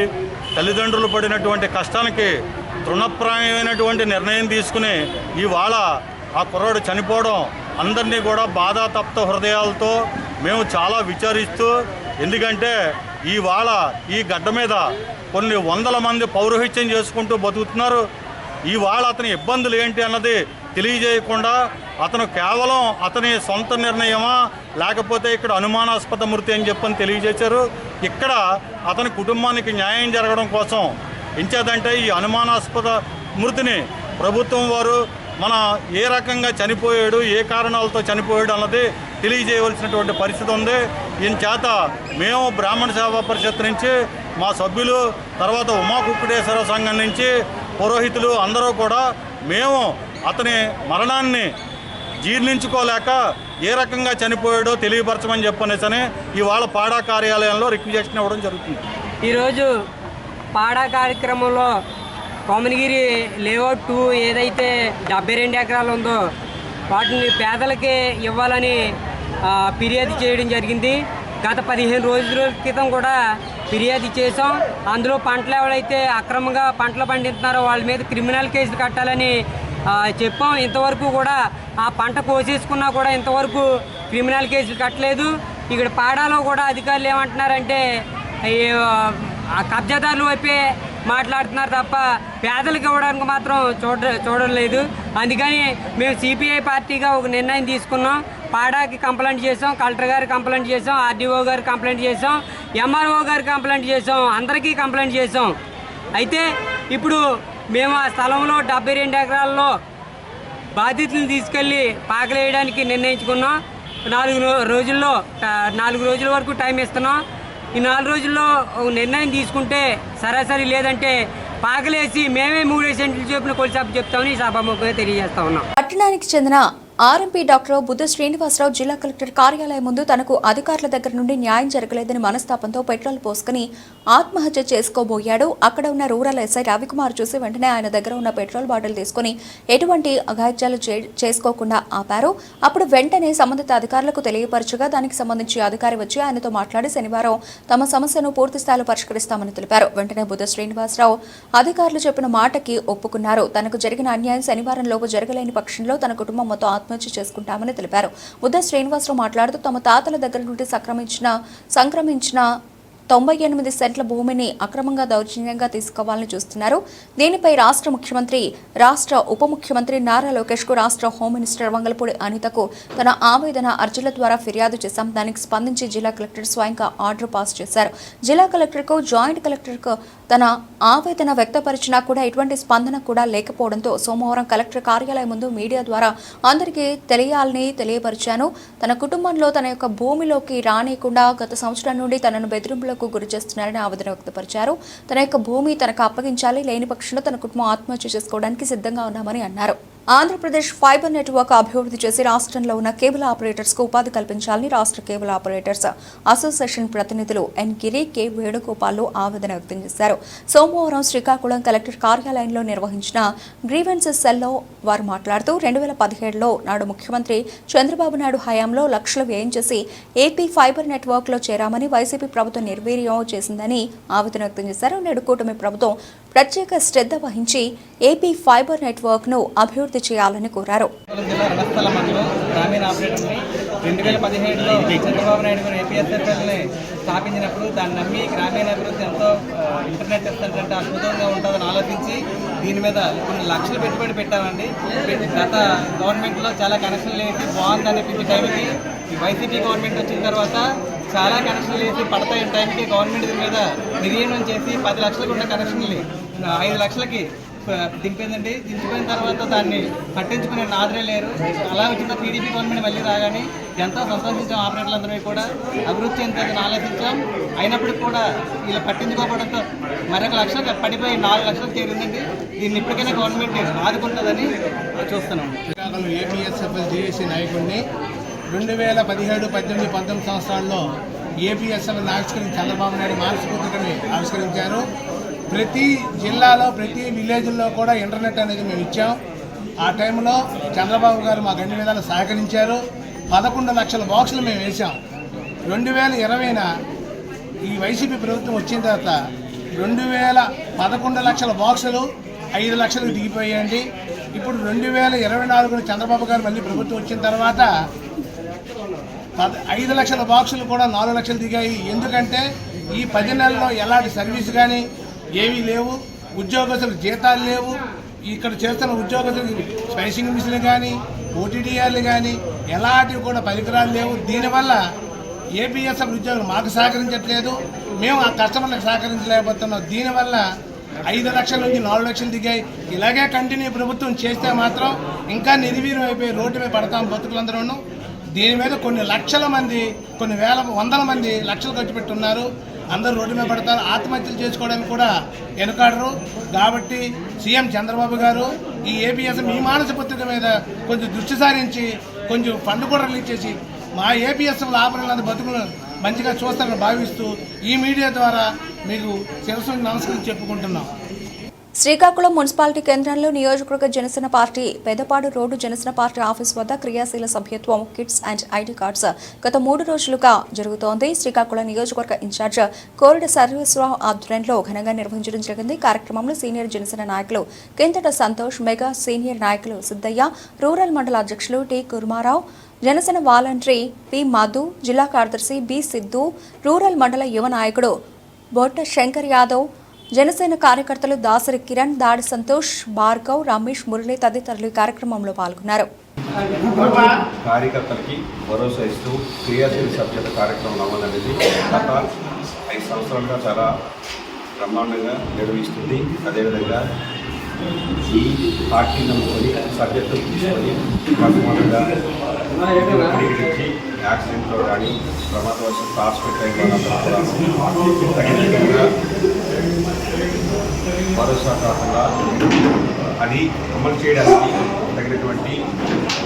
తల్లిదండ్రులు పడినటువంటి కష్టానికి తృణప్రాయమైనటువంటి నిర్ణయం తీసుకుని ఇవాళ ఆ కుర్రాడు చనిపోవడం అందరినీ కూడా బాధాతప్త హృదయాలతో మేము చాలా విచారిస్తూ, ఎందుకంటే ఇవాళ ఈ గడ్డ మీద కొన్ని వందల మంది పౌరోహిత్యం చేసుకుంటూ బతుకుతున్నారు. ఇవాళ అతని ఇబ్బందులు ఏంటి అన్నది తెలియజేయకుండా అతను కేవలం అతని సొంత నిర్ణయమా లేకపోతే ఇక్కడ అనుమానాస్పద మృతి అని చెప్పని తెలియజేశారు. ఇక్కడ అతని కుటుంబానికి న్యాయం జరగడం కోసం ఎంచేదంటే ఈ అనుమానాస్పద మృతిని ప్రభుత్వం వారు మన ఏ రకంగా చనిపోయాడు, ఏ కారణాలతో చనిపోయాడు అన్నది తెలియజేయవలసినటువంటి పరిస్థితి ఉంది. దీని చేత మేము బ్రాహ్మణ సేవా పరిషత్ నుంచి మా సభ్యులు, తర్వాత ఉమా కుక్కుటేశ్వర సంఘం నుంచి పురోహితులు అందరూ కూడా మేము అతని మరణాన్ని జీర్ణించుకోలేక ఏ రకంగా చనిపోయాడో తెలియపరచమని చెప్పనేసని ఇవాళ పాడా కార్యాలయంలో రిక్వెస్ట్ ఇవ్వడం జరుగుతుంది. ఈరోజు పాడా కార్యక్రమంలో కోమనగిరి లేఅవుట్ 2 ఏదైతే 72 ఎకరాలు ఉందో వాటిని పేదలకి ఇవ్వాలని ఫిర్యాదు చేయడం జరిగింది. గత 15 రోజుల క్రితం కూడా ఫిర్యాదు చేసాం. అందులో పంటలు ఎవరైతే అక్రమంగా పంటలు పండిస్తున్నారో వాళ్ళ మీద క్రిమినల్ కేసులు కట్టాలని చెప్పాం. ఇంతవరకు కూడా ఆ పంట కోసేసుకున్నా కూడా ఇంతవరకు క్రిమినల్ కేసులు కట్టలేదు. ఇక్కడ పాడాలో కూడా అధికారులు ఏమంటున్నారంటే ఆ కబ్జాదారుల వైపే మాట్లాడుతున్నారు తప్ప పేదలకు ఇవ్వడానికి మాత్రం చూడలేదు. అందుకని మేము సిపిఐ పార్టీగా ఒక నిర్ణయం తీసుకున్నాం. పాడాకి కంప్లైంట్ చేసాం, కలెక్టర్ గారికి కంప్లైంట్ చేసాం, ఆర్డీఓ గారికి కంప్లైంట్ చేసాం, ఎంఆర్ఓ గారికి కంప్లైంట్ చేసాం, అందరికీ కంప్లైంట్ చేసాం. అయితే ఇప్పుడు మేము ఆ స్థలంలో 72 ఎకరాల్లో బాధితులను తీసుకెళ్ళి పాకలేయడానికి నిర్ణయించుకున్నాం. 4 రోజుల వరకు టైం ఇస్తున్నాం. ఈ 4 రోజుల్లో నిర్ణయం తీసుకుంటే సరాసరి లేదంటే పాకలేసి మేమే 3 సెంట్లు చెప్పిన కొలిసాపు చెప్తామని సభాముఖంగా తెలియజేస్తా ఉన్నాం. పట్టణానికి చెందిన ఆర్ఎంపీ డాక్టర్ బుద్ధ శ్రీనివాసరావు జిల్లా కలెక్టర్ కార్యాలయం ముందు తనకు అధికారుల దగ్గర నుండి న్యాయం జరగలేదని మనస్తాపంతో పెట్రోల్ పోసుకుని ఆత్మహత్య చేసుకోబోయాడు. అక్కడ ఉన్న రూరల్ ఎస్ఐ రవికుమార్ చూసి వెంటనే ఆయన దగ్గర ఉన్న పెట్రోల్ బాటిల్ తీసుకుని ఎటువంటి అఘాయిత్యాలు చేసుకోకుండా ఆపారు. అప్పుడు వెంటనే సంబంధిత అధికారులకు తెలియపరచగా దానికి సంబంధించి అధికారి వచ్చి ఆయనతో మాట్లాడి శనివారం తమ సమస్యను పూర్తి స్థాయిలో పరిష్కరిస్తామని తెలిపారు. వెంటనే బుద్ధ శ్రీనివాసరావు అధికారులు చెప్పిన మాటకి ఒప్పుకున్నారు. తనకు జరిగిన అన్యాయం శనివారంలోపు జరగలేని పక్షంలో తన కుటుంబం మొత్తం ఆత్మహత్య చేసుకుంటామని తెలిపారు. బుద్ధ శ్రీనివాసరావు మాట్లాడుతూ తమ తాతల దగ్గర నుండి సంక్రమించిన 98 సెంట్ల భూమిని అక్రమంగా దౌర్జన్యంగా తీసుకోవాలని చూస్తున్నారు. దీనిపై రాష్ట్ర ముఖ్యమంత్రి, రాష్ట్ర ఉప ముఖ్యమంత్రి నారా లోకేష్ కు రాష్ట్ర హోం మినిస్టర్ వంగలపూడి అనితకు తన ఆవేదన అర్జీల ద్వారా ఫిర్యాదు చేశాం. దానికి స్పందించి జిల్లా కలెక్టర్ స్వయంగా ఆర్డర్ పాస్ చేశారు. జిల్లా కలెక్టర్కు, జాయింట్ కలెక్టర్కు తన ఆవేదన వ్యక్తపరిచినా కూడా ఎటువంటి స్పందన కూడా లేకపోవడంతో సోమవారం కలెక్టర్ కార్యాలయం ముందు మీడియా ద్వారా అందరికీ తెలియపరిచాను. తన కుటుంబంలో తన యొక్క భూమిలోకి రానియకుండా గత సంవత్సరం నుండి తనను బెదిరింపులకు గురి చేస్తున్నారని ఆవేదన వ్యక్తపరిచారు. తన యొక్క భూమి తనకు అప్పగించాలి, లేని పక్షంలో తన కుటుంబం ఆత్మహత్య చేసుకోవడానికి సిద్ధంగా ఉన్నామని అన్నారు. ఆంధ్రప్రదేశ్ ఫైబర్ నెట్వర్క్ అభివృద్ధి చేసి రాష్ట్రంలో ఉన్న కేబుల్ ఆపరేటర్స్ కు ఉపాధి కల్పించాలని రాష్ట్ర కేబుల్ ఆపరేటర్స్ అసోసియేషన్ ప్రతినిధులు ఎన్ గిరి, కె వేణుగోపాల్ ఆవేదన వ్యక్తం చేశారు. సోమవారం శ్రీకాకుళం కలెక్టర్ కార్యాలయంలో నిర్వహించిన గ్రీవెన్సెస్ సెల్లో వారు మాట్లాడుతూ 2017లో నాడు ముఖ్యమంత్రి చంద్రబాబు నాయుడు హయాంలో లక్షలు వ్యయం చేసి ఏపీ ఫైబర్ నెట్వర్క్ లో చేరామని వైసీపీ ప్రభుత్వం నిర్వీర్యం చేసిందని ఆవేదన వ్యక్తం చేశారు. నేడు కూటమి ప్రభుత్వం ప్రత్యేక శ్రద్ధ వహించి ఏపీ ఫైబర్ నెట్వర్క్ ను అభివృద్ధి చేయాలని కోరారు. జిల్లా రణస్థల మండలం గ్రామీణ ఆపరేటర్ని 2017లో చంద్రబాబు నాయుడు గారు ఏపీఎస్ఎఫ్ఎల్ని స్థాపించినప్పుడు దాన్ని నమ్మి గ్రామీణ అభివృద్ధి ఎంతో ఇంటర్నెట్ ఇస్తుంటే అద్భుతంగా ఉంటుందని ఆలోచించి దీని మీద కొన్ని లక్షలు పెట్టుబడి పెట్టామండి. గత గవర్నమెంట్లో చాలా కనెక్షన్లు వేసి బాగుంది అనిపించే టైంకి ఈ వైసీపీ గవర్నమెంట్ వచ్చిన తర్వాత చాలా కనెక్షన్లు వేసి పడతాయి టైంకి గవర్నమెంట్ మీద నిర్ణయం చేసి 10 లక్షలకు ఉన్న కనెక్షన్లు 5 లక్షలకి దింపేదండి. దించిపోయిన తర్వాత దాన్ని పట్టించుకునే నాదరే లేరు. అలా వచ్చిన టీడీపీ గవర్నమెంట్ మళ్ళీ రాగానే ఎంతో సంతోషించాం. ఆపరేటర్లందరూ కూడా అభివృద్ధి చెందుతుందని ఆలోచించాం. అయినప్పటికీ కూడా వీళ్ళు పట్టించుకోవడంతో మరొక లక్షలు పడిపోయి 4 లక్షలకు చేరిందండి. దీన్ని ఇప్పటికైనా గవర్నమెంట్ ఆదుకుంటుందని చూస్తున్నాం. ఏపీఎస్ఎఫ్ఎల్ జేఏసీ నాయకుడిని 2017, 18, 19 సంవత్సరాల్లో ఏపీఎస్ఎఫ్ఎల్ ఆవిష్కరించి చంద్రబాబు నాయుడు మానసికతని ఆవిష్కరించారు. ప్రతి జిల్లాలో, ప్రతి విలేజ్లో కూడా ఇంటర్నెట్ అనేది మేము ఇచ్చాం. ఆ టైంలో చంద్రబాబు గారు మాకు అన్ని విధాలు సహకరించారు. 11 లక్షల బాక్సులు మేము వేసాం. 2020న ఈ వైసీపీ ప్రభుత్వం వచ్చిన తర్వాత 11 లక్షల బాక్సులు 5 లక్షలకు దిగిపోయాయండి. ఇప్పుడు 2024 చంద్రబాబు గారు మళ్ళీ ప్రభుత్వం వచ్చిన తర్వాత 5 లక్షల బాక్సులు కూడా 4 లక్షలు దిగాయి. ఎందుకంటే ఈ 10 నెలల్లో ఎలాంటి సర్వీస్ కానీ ఏమీ లేవు. ఉద్యోగస్తులకు జీతాలు లేవు. ఇక్కడ చేస్తున్న ఉద్యోగస్తులకు స్పైసింగ్ మిషన్లు కానీ, ఓటీడీఆర్లు కానీ ఎలాంటివి కూడా పరికరాలు లేవు. దీనివల్ల ఏపీఎస్ఎఫ్ ఉద్యోగులు మాకు సహకరించట్లేదు, మేము ఆ కస్టమర్లకు సహకరించలేకపోతున్నాం. దీనివల్ల 5 లక్షల నుంచి 4 లక్షలు దిగాయి. ఇలాగే కంటిన్యూ ప్రభుత్వం చేస్తే మాత్రం ఇంకా నిర్వీర్యం అయిపోయి రోడ్డు మీద పడతాం బతుకులందరూ. దీని మీద కొన్ని లక్షల మంది, కొన్ని వందల మంది లక్షలు ఖర్చు పెట్టున్నారు. అందరూ రోడ్డు మీద పడతారు. ఆత్మహత్యలు చేసుకోవడానికి కూడా వెనుకాడరు. కాబట్టి సీఎం చంద్రబాబు గారు ఈ ఏపీఎస్ఎఫ్ ఈ మానస పత్రిక మీద కొంచెం దృష్టి సారించి కొంచెం ఫండ్ కూడా రిలీజ్ చేసి మా ఏపీఎస్ఎఫ్ ఆపరేటర్ల బతుకులు మంచిగా చూస్తారని భావిస్తూ ఈ మీడియా ద్వారా మీకు శిరస్సు నమస్కరించి చెప్పుకుంటున్నాం. శ్రీకాకుళం మున్సిపాలిటీ కేంద్రంలో నియోజకవర్గ Janasena party Pedapadu road Janasena party office వద్ద క్రియాశీల సభ్యత్వం కిట్స్ అండ్ ఐడి కార్డ్స్ గత 3 రోజులుగా జరుగుతోంది. శ్రీకాకుళం నియోజకవర్గ ఇన్ఛార్జ్ కోరడ సర్వేశ్వరరావు ఆధ్వర్యంలో ఘనంగా నిర్వహించడం జరిగింది. కార్యక్రమంలో సీనియర్ జనసేన నాయకులు కింతట సంతోష్, మెగా సీనియర్ నాయకులు సిద్దయ్య, రూరల్ మండల అధ్యక్షులు T Kurmarao, Janasena voluntary P Madhu, జిల్లా కార్యదర్శి బి సిద్ధు, రూరల్ మండల యువ నాయకుడు బొట్ట శంకర్ యాదవ్, జనసేన కార్యకర్తలు దాసరి కిరణ్, దాడి సంతోష్, భార్గవ్, రమేష్, మురళి తదితరులు ఈ కార్యక్రమంలో పాల్గొన్నారు. కార్యకర్తలకి భరోసా ఇస్తూ క్రియాశీల సభ్యత కార్యక్రమం అమలనేది గత 5 సంవత్సరాలుగా చాలా బ్రహ్మాండంగా నిర్వహిస్తుంది. అదేవిధంగా ఈ పార్టీ నమ్ముకొని సభ్యత్వం తీసుకొని మొట్టమొదటిగా నుంచి యాక్సిడెంట్లో కానీ ప్రమాదవశాత్తు హాస్పిటల్ తగినంగా భరోసా కాకుండా అది అమలు చేయడానికి తగినటువంటి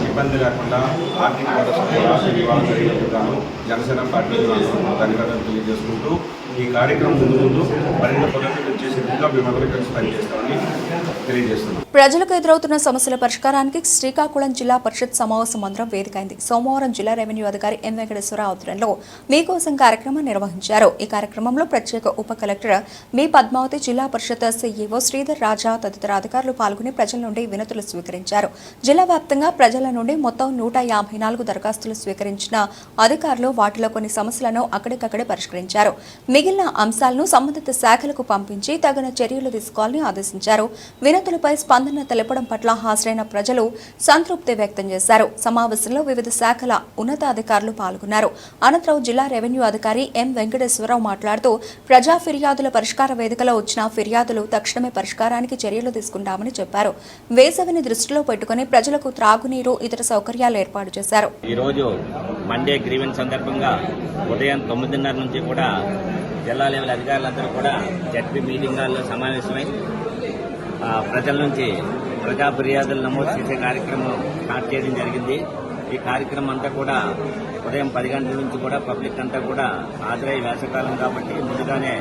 ఇబ్బంది లేకుండా ఆర్థిక భరోసా కూడా ఇవ్వడం జరిగినట్టుగాను జనసేన పార్టీకి ధన్యవాదాలు తెలియజేసుకుంటూ ఈ కార్యక్రమం ముందు మరింత పద్ధతులు చేసే విధంగా మేమందరూ కలిసి పనిచేస్తామని తెలియజేస్తున్నాం. ప్రజలకు ఎదురవుతున్న సమస్యల పరిష్కారానికి శ్రీకాకుళం జిల్లా పరిషత్ సమావేశ మందిరం వేదికైంది. సోమవారం జిల్లా రెవెన్యూ అధికారి ఎం వెంకటేశ్వర ఆధ్వర్యంలో మీకోసం కార్యక్రమం నిర్వహించారు. ఈ కార్యక్రమంలో ప్రత్యేక ఉప కలెక్టర్ మీ పద్మావతి, జిల్లా పరిషత్ సీఈఓ శ్రీధర్ రాజా తదితర అధికారులు పాల్గొని ప్రజల నుండి వినతులు స్వీకరించారు. జిల్లా వ్యాప్తంగా ప్రజల నుండి మొత్తం 154 దరఖాస్తులు స్వీకరించిన అధికారులు వాటిలో కొన్ని సమస్యలను అక్కడికక్కడే పరిష్కరించారు. మిగిలిన మిగిలిన అంశాలను సంబంధిత శాఖలకు పంపించి తగిన చర్యలు తీసుకోవాలని ఆదేశించారు. వినతులపై స్పందన తెలపడం పట్ల హాజరైన ప్రజలు సంతృప్తి వ్యక్తం చేశారు. సమావేశంలో వివిధ శాఖల ఉన్నతాధికారులు పాల్గొన్నారు. అనంతరం జిల్లా రెవెన్యూ అధికారి ఎం వెంకటేశ్వరరావు మాట్లాడుతూ ప్రజా ఫిర్యాదుల పరిష్కార వేదికలో వచ్చిన ఫిర్యాదులు తక్షణమే పరిష్కారానికి చర్యలు తీసుకుంటామని చెప్పారు. వేసవిని దృష్టిలో పెట్టుకుని ప్రజలకు త్రాగునీరు, ఇతర సౌకర్యాలు ఏర్పాటు చేశారు. ఈరోజు మండే గ్రీవెన్స్ సందర్భంగా ఉదయం 9:30 నుంచి కూడా జిల్లా లెవెల్ అధికారులందరూ కూడా జడ్పీ మీటింగ్ హాల్లో సమావేశమై ప్రజల నుంచి ప్రజా ఫిర్యాదులు నమోదు చేసే కార్యక్రమం స్టార్ట్ చేయడం జరిగింది. ఈ కార్యక్రమం అంతా కూడా ఉదయం 10 గంటల నుంచి కూడా పబ్లిక్ అంతా కూడా హాజరై వేసవికాలం కాబట్టి ముందుగానే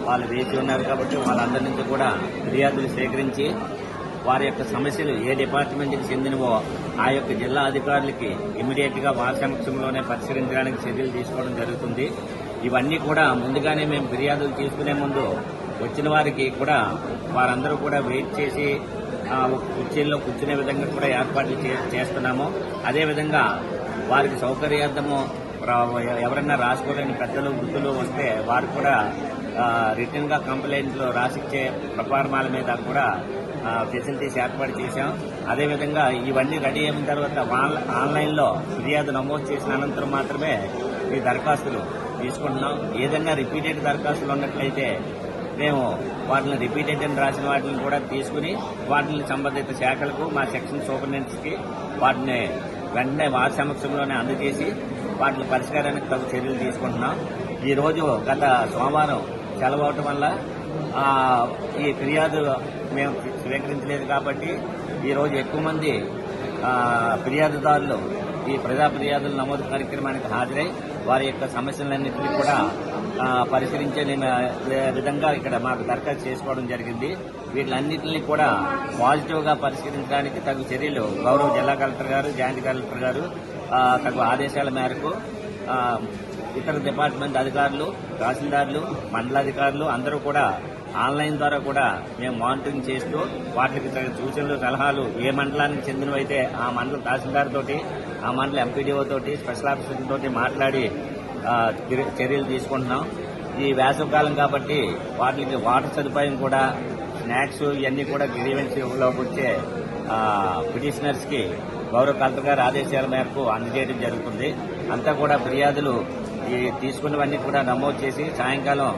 వాళ్ళు వేసి ఉన్నారు కాబట్టి వాళ్ళందరి నుంచి కూడా ఫిర్యాదులు సేకరించి వారి యొక్క సమస్యలు ఏ డిపార్ట్మెంట్కి చెందినవో ఆ యొక్క జిల్లా అధికారులకి ఇమీడియట్ గా వారి సమక్షంలోనే పరిష్కరించడానికి చర్యలు తీసుకోవడం జరుగుతుంది. ఇవన్నీ కూడా ముందుగానే మేము ఫిర్యాదులు తీసుకునే ముందు వచ్చిన వారికి కూడా వారందరూ కూడా వెయిట్ చేసి కుర్చీల్లో కూర్చునే విధంగా కూడా ఏర్పాట్లు చేస్తున్నాము. అదేవిధంగా వారికి సౌకర్యార్థము ఎవరైనా రాసుకోలేని పెద్దలు, వృద్ధులు వస్తే వారు కూడా రిటర్న్ గా కంప్లైంట్లు రాసిచ్చే ప్రఫార్మాల మీద కూడా ఫెసిలిటీస్ ఏర్పాటు చేశాం. అదేవిధంగా ఇవన్నీ రెడీ అయిన తర్వాత ఆన్లైన్లో ఫిర్యాదు నమోదు చేసిన అనంతరం మాత్రమే ఈ దరఖాస్తులు తీసుకుంటున్నాం. ఏదైనా రిపీటెడ్ దరఖాస్తులు ఉన్నట్లయితే మేము వాటిని రిపీటెడ్ అని రాసిన వాటిని కూడా తీసుకుని వాటిని సంబంధిత శాఖలకు, మా సెక్షన్ సూపరింటెండెంట్స్కి వాటిని వెంటనే వారి సమక్షంలోనే అందజేసి వాటిని పరిష్కారానికి తగు చర్యలు తీసుకుంటున్నాం. ఈ రోజు గత సోమవారం సెలవు అవటం వల్ల ఈ ఫిర్యాదు మేము స్వీకరించలేదు కాబట్టి ఈరోజు ఎక్కువ మంది ఫిర్యాదుదారులు ఈ ప్రజా ఫిర్యాదుల నమోదు కార్యక్రమానికి హాజరై వారి యొక్క సమస్యలన్నింటినీ కూడా పరిష్కరించే విధంగా ఇక్కడ మాకు దరఖాస్తు చేసుకోవడం జరిగింది. వీటిలన్నింటినీ కూడా పాజిటివ్ గా పరిష్కరించడానికి తగు చర్యలు గౌరవ జిల్లా కలెక్టర్ గారు, జాయింట్ కలెక్టర్ గారు తగు ఆదేశాల మేరకు ఇతర డిపార్ట్మెంట్ అధికారులు, తహసీల్దార్లు, మండలాధికారులు అందరూ కూడా ఆన్లైన్ ద్వారా కూడా మేము మానిటరింగ్ చేస్తూ వాటికి సూచనలు, సలహాలు ఏ మండలానికి చెందినవైతే ఆ మండల తహసీల్దార్ తోటి, ఆ మండల ఎంపీడీఓ తోటి, స్పెషల్ ఆఫీసర్ తోటి మాట్లాడి చర్యలు తీసుకుంటున్నాం. ఈ వేసవికాలం కాబట్టి వాటికి వాటర్ సదుపాయం కూడా, స్నాక్స్ ఇవన్నీ కూడా గ్రీవెన్స్ లోకి వచ్చే పిటిషనర్స్ కి గౌరవ కలెక్టర్ గారి ఆదేశాల మేరకు అందజేయడం జరుగుతుంది. అంతా కూడా ఫిర్యాదులు తీసుకున్నవన్నీ కూడా నమోదు చేసి సాయంకాలం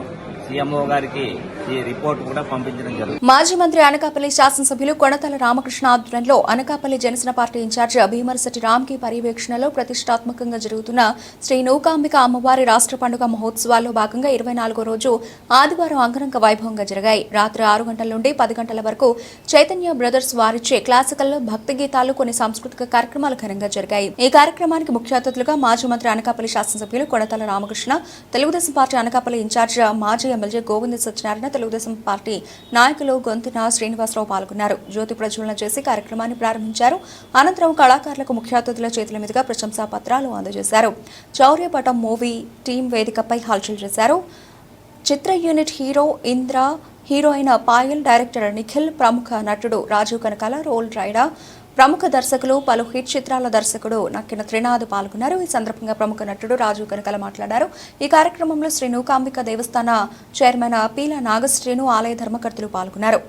సీఎంఓ గారికి ఈ రిపోర్ట్ కూడా పంపించడం జరుగుతుంది. మాజీ మంత్రి అనకాపల్లి శాసనసభ్యులు కొణతల రామకృష్ణ ఆధ్వర్యంలో అనకాపల్లి జనసేన పార్టీ ఇన్ఛార్జి భీమరశెట్టి రామ్కి పర్యవేక్షణలో ప్రతిష్టాత్మకంగా జరుగుతున్న శ్రీ నూకాంబిక అమ్మవారి రాష్ట్ర పండుగ మహోత్సవాల్లో భాగంగా 24వ రోజు ఆదివారం అంగరంగ వైభవంగా జరిగాయి. రాత్రి 6 గంటల నుండి 10 గంటల వరకు చైతన్య బ్రదర్స్ వారిచ్చే క్లాసికల్ భక్తి గీతాలు, కొన్ని సాంస్కృతిక కార్యక్రమాలు ఘనంగా జరిగాయి. ఈ కార్యక్రమానికి ముఖ్య అతిథులుగా మాజీ మంత్రి అనకాపల్లి శాసనసభ్యులు కొణతల రామకృష్ణ, తెలుగుదేశం పార్టీ అనకాపల్లి ఇన్ఛార్జి మాజీ ఎమ్మెల్యే గోవింద సత్యనారాయణ, తెలుగుదేశం పార్టీ నాయకులు గొంతున శ్రీనివాసరావు పాల్గొన్నారు. జ్యోతి ప్రజ్వలన చేసి కార్యక్రమాన్ని ప్రారంభించారు. అనంతరం కళాకారులకు ముఖ్య అతిథుల చేతుల మీదుగా ప్రశంసా పత్రాలు అందజేశారు. చౌర్యపటం మూవీ టీం వేదికపై హల్చల్ చేశారు. చిత్ర unit hero Indra, heroine Payal, director Nikhil, ప్రముఖ నటుడు రాజీవ్ కనకాల, రోల్ రైడర్, ప్రముఖ దర్శకులు, పలు హిట్ చిత్రాల దర్శకుడు నక్కిన త్రినాథ్ పాల్గొన్నారు. ఈ సందర్భంగా ప్రముఖ నటుడు రాజీవ్ కనకాల మాట్లాడారు. ఈ కార్యక్రమంలో శ్రీ నూకాంబిక దేవస్థాన చైర్మన్ పీల నాగశ్రీను, ఆలయ ధర్మకర్తలు పాల్గొన్నారు.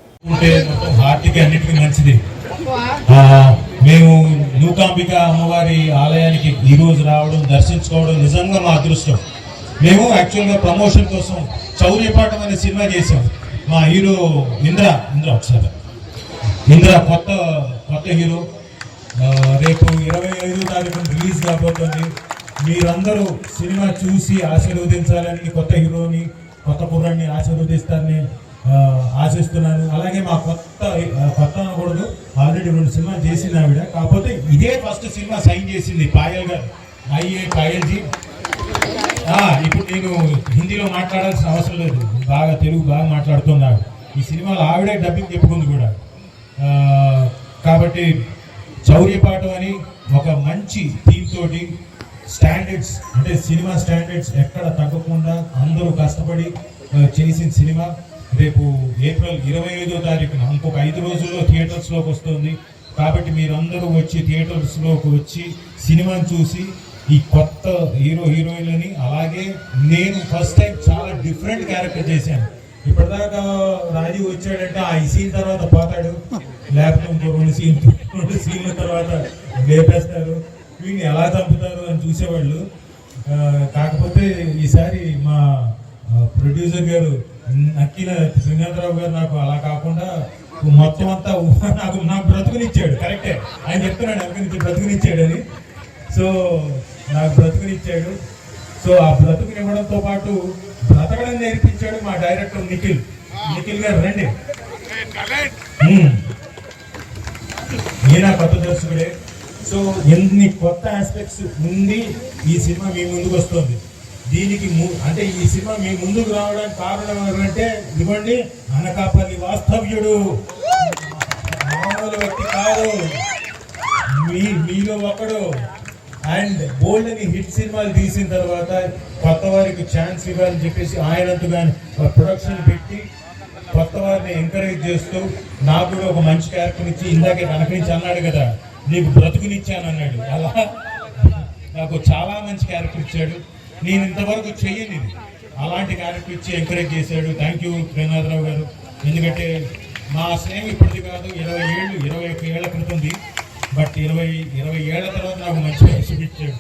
మేము నూకాంబిక అమ్మవారి ఆలయానికి ఈ రోజు రావడం, దర్శించుకోవడం నిజంగా మా అదృష్టం. మేము యాక్చువల్గా ప్రమోషన్ కోసం చౌర్యపాఠం అనే సినిమా చేసాం. మా హీరో ఇంద్ర ఒకసారి ఇంద్ర కొత్త హీరో రేపు 25వ తారీఖున రిలీజ్ కాబోతుంది. మీరందరూ సినిమా చూసి ఆశీర్వదించాలని, కొత్త హీరోని, కొత్త కుర్రాన్ని ఆశీర్వదిస్తారని ఆశిస్తున్నాను. అలాగే మా కొత్త అనకూడదు, ఆల్రెడీ 2 సినిమాలు చేసింది ఆవిడ. కాకపోతే ఇదే ఫస్ట్ సినిమా సైన్ చేసింది పాయల్ గారు, పాయల్జీ. ఇప్పుడు నేను హిందీలో మాట్లాడాల్సిన అవసరం లేదు, తెలుగు బాగా మాట్లాడుతున్నాను. ఈ సినిమాలో ఆవిడే డబ్బింగ్ చెప్పుకుంది కూడా. కాబట్టి చౌర్యపాఠం అని ఒక మంచి థీమ్ తోటి స్టాండర్డ్స్, అంటే సినిమా స్టాండర్డ్స్ ఎక్కడ తగ్గకుండా అందరూ కష్టపడి చేసిన సినిమా రేపు ఏప్రిల్ 25వ తారీఖున ఇంకొక 5 రోజుల్లో థియేటర్స్లోకి వస్తుంది. కాబట్టి మీరందరూ వచ్చి థియేటర్స్లోకి వచ్చి సినిమాని చూసి ఈ కొత్త హీరోయిన్లని. అలాగే నేను ఫస్ట్ టైం చాలా డిఫరెంట్ క్యారెక్టర్ చేశాను. ఇప్పటిదాకా రాజీవ్ వచ్చాడంటే ఆ సీన్ తర్వాత పోతాడు, లేకపోతే ఇంకో రెండు సీన్ల తర్వాత లేపేస్తారు, వీడిని ఎలా చంపుతారు అని చూసేవాళ్ళు. కాకపోతే ఈసారి మా ప్రొడ్యూసర్ గారు నక్కిన శ్రీనాథరావు గారు నాకు అలా కాకుండా మొత్తం అంతా నాకు బ్రతుకునిచ్చాడు. కరెక్టే, ఆయన చెప్తున్నాడు అందుకని బ్రతుకునిచ్చాడు అని. సో నాకు బ్రతుకునిచ్చాడు. సో ఆ బ్రతుకునివ్వడంతో పాటు బ్రతకడం నేర్పించాడు మా డైరెక్టర్ నిఖిల్ గారు. రండి, ఈయన కొత్త దర్శకుడే. సో ఎన్ని కొత్త ఆస్పెక్ట్స్ ఉంది ఈ సినిమా మీ ముందుకు వస్తుంది. దీనికి అంటే ఈ సినిమా మీ ముందుకు రావడానికి కారణం ఏమంటే ఇవ్వండి, అనకాపల్లి వాస్తవ్యుడు, మామూలు వ్యక్తి కాదు, మీలో ఒకడు. అండ్ బోల్డ్ అని హిట్ సినిమాలు తీసిన తర్వాత కొత్త వారికి ఛాన్స్ ఇవ్వాలని చెప్పేసి ఆయనంతగానే ప్రొడక్షన్ పెట్టి కొత్త వారిని ఎంకరేజ్ చేస్తూ నాకు కూడా ఒక మంచి క్యారెక్టర్ ఇచ్చి, ఇందాకే కనక నుంచి అన్నాడు కదా నీకు బ్రతుకునిచ్చాను అన్నాడు, అలా నాకు చాలా మంచి క్యారెక్టర్ ఇచ్చాడు. నేను ఇంతవరకు చెయ్యని అలాంటి క్యారెక్టర్ ఇచ్చి ఎంకరేజ్ చేశాడు. థ్యాంక్ యూ శ్రీనాథరావు గారు. ఎందుకంటే మా స్నేహం ఇప్పటిది కాదు, 21 ఏళ్ల క్రితంది. బట్ 20 ఏళ్ల తర్వాత నాకు మంచి వేషం ఇచ్చాడు.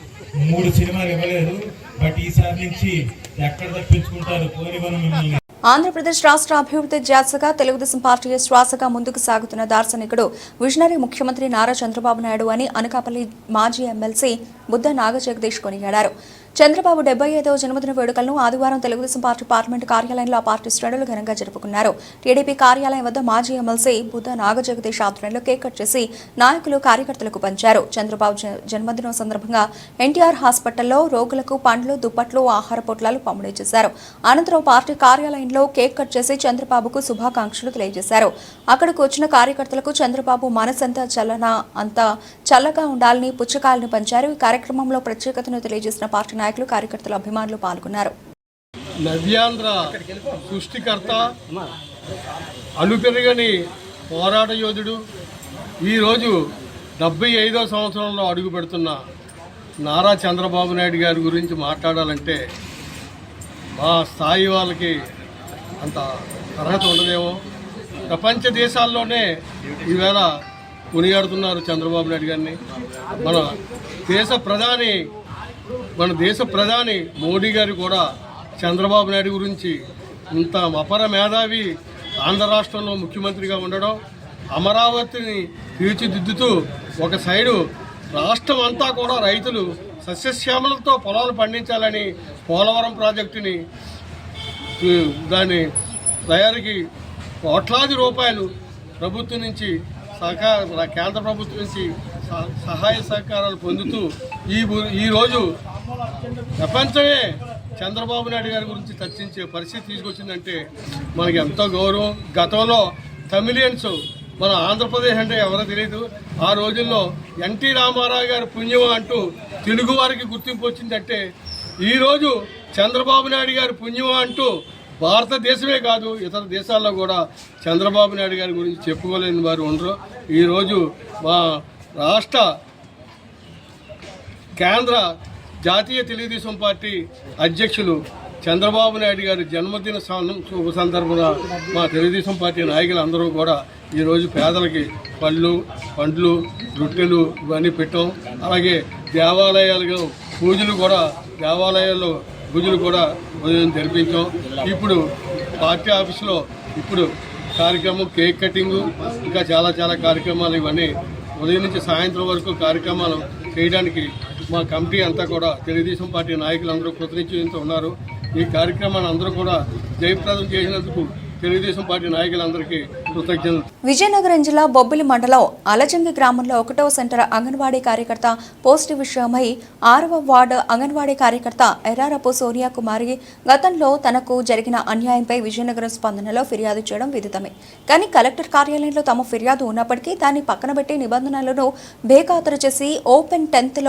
3 సినిమాలు ఇవ్వలేదు, బట్ ఈసారి నుంచి ఎక్కడ తప్పించుకుంటారు పోనివను మిమ్మల్ని. ఆంధ్రప్రదేశ్ రాష్ట్ర అభివృద్ధి ధ్యాసగా తెలుగుదేశం పార్టీ శ్వాసగా ముందుకు సాగుతున్న దార్శనికుడు విజనరీ ముఖ్యమంత్రి నారా చంద్రబాబు నాయుడు అని అనకాపల్లి మాజీ ఎమ్మెల్సీ బుద్ధ నాగజగదీష్ కొనియాడారు. చంద్రబాబు 75వ జన్మదిన వేడుకలను ఆదివారం తెలుగుదేశం పార్టీ పార్లమెంటు కార్యాలయంలో ఆ పార్టీ శ్రేణులు ఘనంగా జరుపుకున్నారు. టీడీపీ కార్యాలయం వద్ద మాజీ ఎమ్మెల్సీ బుద్ధ నాగజగదీష్ ఆధ్వర్యంలో కేక్ కట్ చేసి నాయకులు కార్యకర్తలకు పంచారు. చంద్రబాబు జన్మదినం సందర్భంగా ఎన్టీఆర్ హాస్పిటల్లో రోగులకు పండ్లు, దుప్పట్లు, ఆహార పొట్లాలు పంపిణీ చేశారు. అనంతరం పార్టీ కార్యాలయంలో కేక్ కట్ చేసి చంద్రబాబుకు శుభాకాంక్షలు తెలియజేశారు. అక్కడకు వచ్చిన కార్యకర్తలకు చంద్రబాబు మనసంతా అంతా చల్లగా ఉండాలని పుచ్చకాయలను పంచారు. ఈ కార్యక్రమంలో ప్రత్యేకతను తెలియజేసిన పార్టీ నాయకులు, కార్యకర్తలు, అభిమానులు పాల్గొన్నారు. నవ్యాంధ్ర సృష్టికర్త, అలుపెరగని పోరాట యోధుడు, ఈరోజు 75వ సంవత్సరంలో అడుగు పెడుతున్న నారా చంద్రబాబు నాయుడు గారి గురించి మాట్లాడాలంటే మా స్థాయి వాళ్ళకి అంత అర్హత ఉండదేమో. ప్రపంచ దేశాల్లోనే ఈవేళ కొనియాడుతున్నారు చంద్రబాబు నాయుడు గారిని. మన దేశ ప్రధాని మోడీ గారు కూడా చంద్రబాబు నాయుడు గురించి ఇంత అపర మేధావి ఆంధ్ర రాష్ట్రంలో ముఖ్యమంత్రిగా ఉండడం, అమరావతిని తీర్చిదిద్దుతూ ఒక సైడు రాష్ట్రం అంతా కూడా రైతులు సస్యశ్యామలతో పొలాలు పండించాలని పోలవరం ప్రాజెక్టుని దాని తయారీకి కోట్లాది రూపాయలు ప్రభుత్వం నుంచి కేంద్ర ప్రభుత్వం నుంచి సహాయ సహకారాలు పొందుతూ ఈరోజు ప్రపంచమే చంద్రబాబు నాయుడు గారి గురించి చర్చించే పరిస్థితి తీసుకొచ్చిందంటే మనకి ఎంతో గౌరవం. గతంలో తమిళియన్స్ మన ఆంధ్రప్రదేశ్ అంటే ఎవరో తెలియదు. ఆ రోజుల్లో ఎన్టీ రామారావు గారి పుణ్యం అంటూ తెలుగు వారికి గుర్తింపు వచ్చిందంటే ఈరోజు చంద్రబాబు నాయుడు గారి పుణ్యం అంటూ భారతదేశమే కాదు ఇతర దేశాల్లో కూడా చంద్రబాబు నాయుడు గారి గురించి చెప్పుకోలేని వారు ఉండరు. ఈరోజు మా రాష్ట్ర కేంద్ర జాతీయ తెలుగుదేశం పార్టీ అధ్యక్షులు చంద్రబాబు నాయుడు గారి జన్మదిన శుభ సందర్భంగా మా తెలుగుదేశం పార్టీ నాయకులు అందరూ కూడా ఈరోజు పేదలకి పండ్లు, రొట్టెలు ఇవన్నీ పెట్టాం. అలాగే దేవాలయాల్లో పూజలు కూడా ఉదయం జరిపించాం. ఇప్పుడు పార్టీ ఆఫీసులో కార్యక్రమం కేక్ కటింగు, ఇంకా చాలా కార్యక్రమాలు, ఇవన్నీ ఉదయం నుంచి సాయంత్రం వరకు కార్యక్రమాలు చేయడానికి మా కమిటీ అంతా కూడా తెలుగుదేశం పార్టీ నాయకులందరూ కృతజ్ఞతతో ఉన్నారు. ఈ కార్యక్రమాన్ని అందరూ కూడా జయప్రదం చేసినందుకు తెలుగుదేశం పార్టీ నాయకులందరికీ కృతజ్ఞతలు. విజయనగరం జిల్లా బొబ్బిలి మండలం అలజంగి గ్రామంలో 1వ సెంటర్ అంగన్వాడీ కార్యకర్త పోస్టు విషయమై 6వ వార్డు అంగన్వాడీ కార్యకర్త ఎర్రారపు సోనియా కుమారి గతంలో తనకు జరిగిన అన్యాయంపై విజయనగరం స్పందనలో ఫిర్యాదు చేయడం విదితమే. కానీ కలెక్టర్ కార్యాలయంలో తమ ఫిర్యాదు ఉన్నప్పటికీ దాన్ని పక్కనబెట్టి నిబంధనలను బేఖాతరు చేసి ఓపెన్ 10th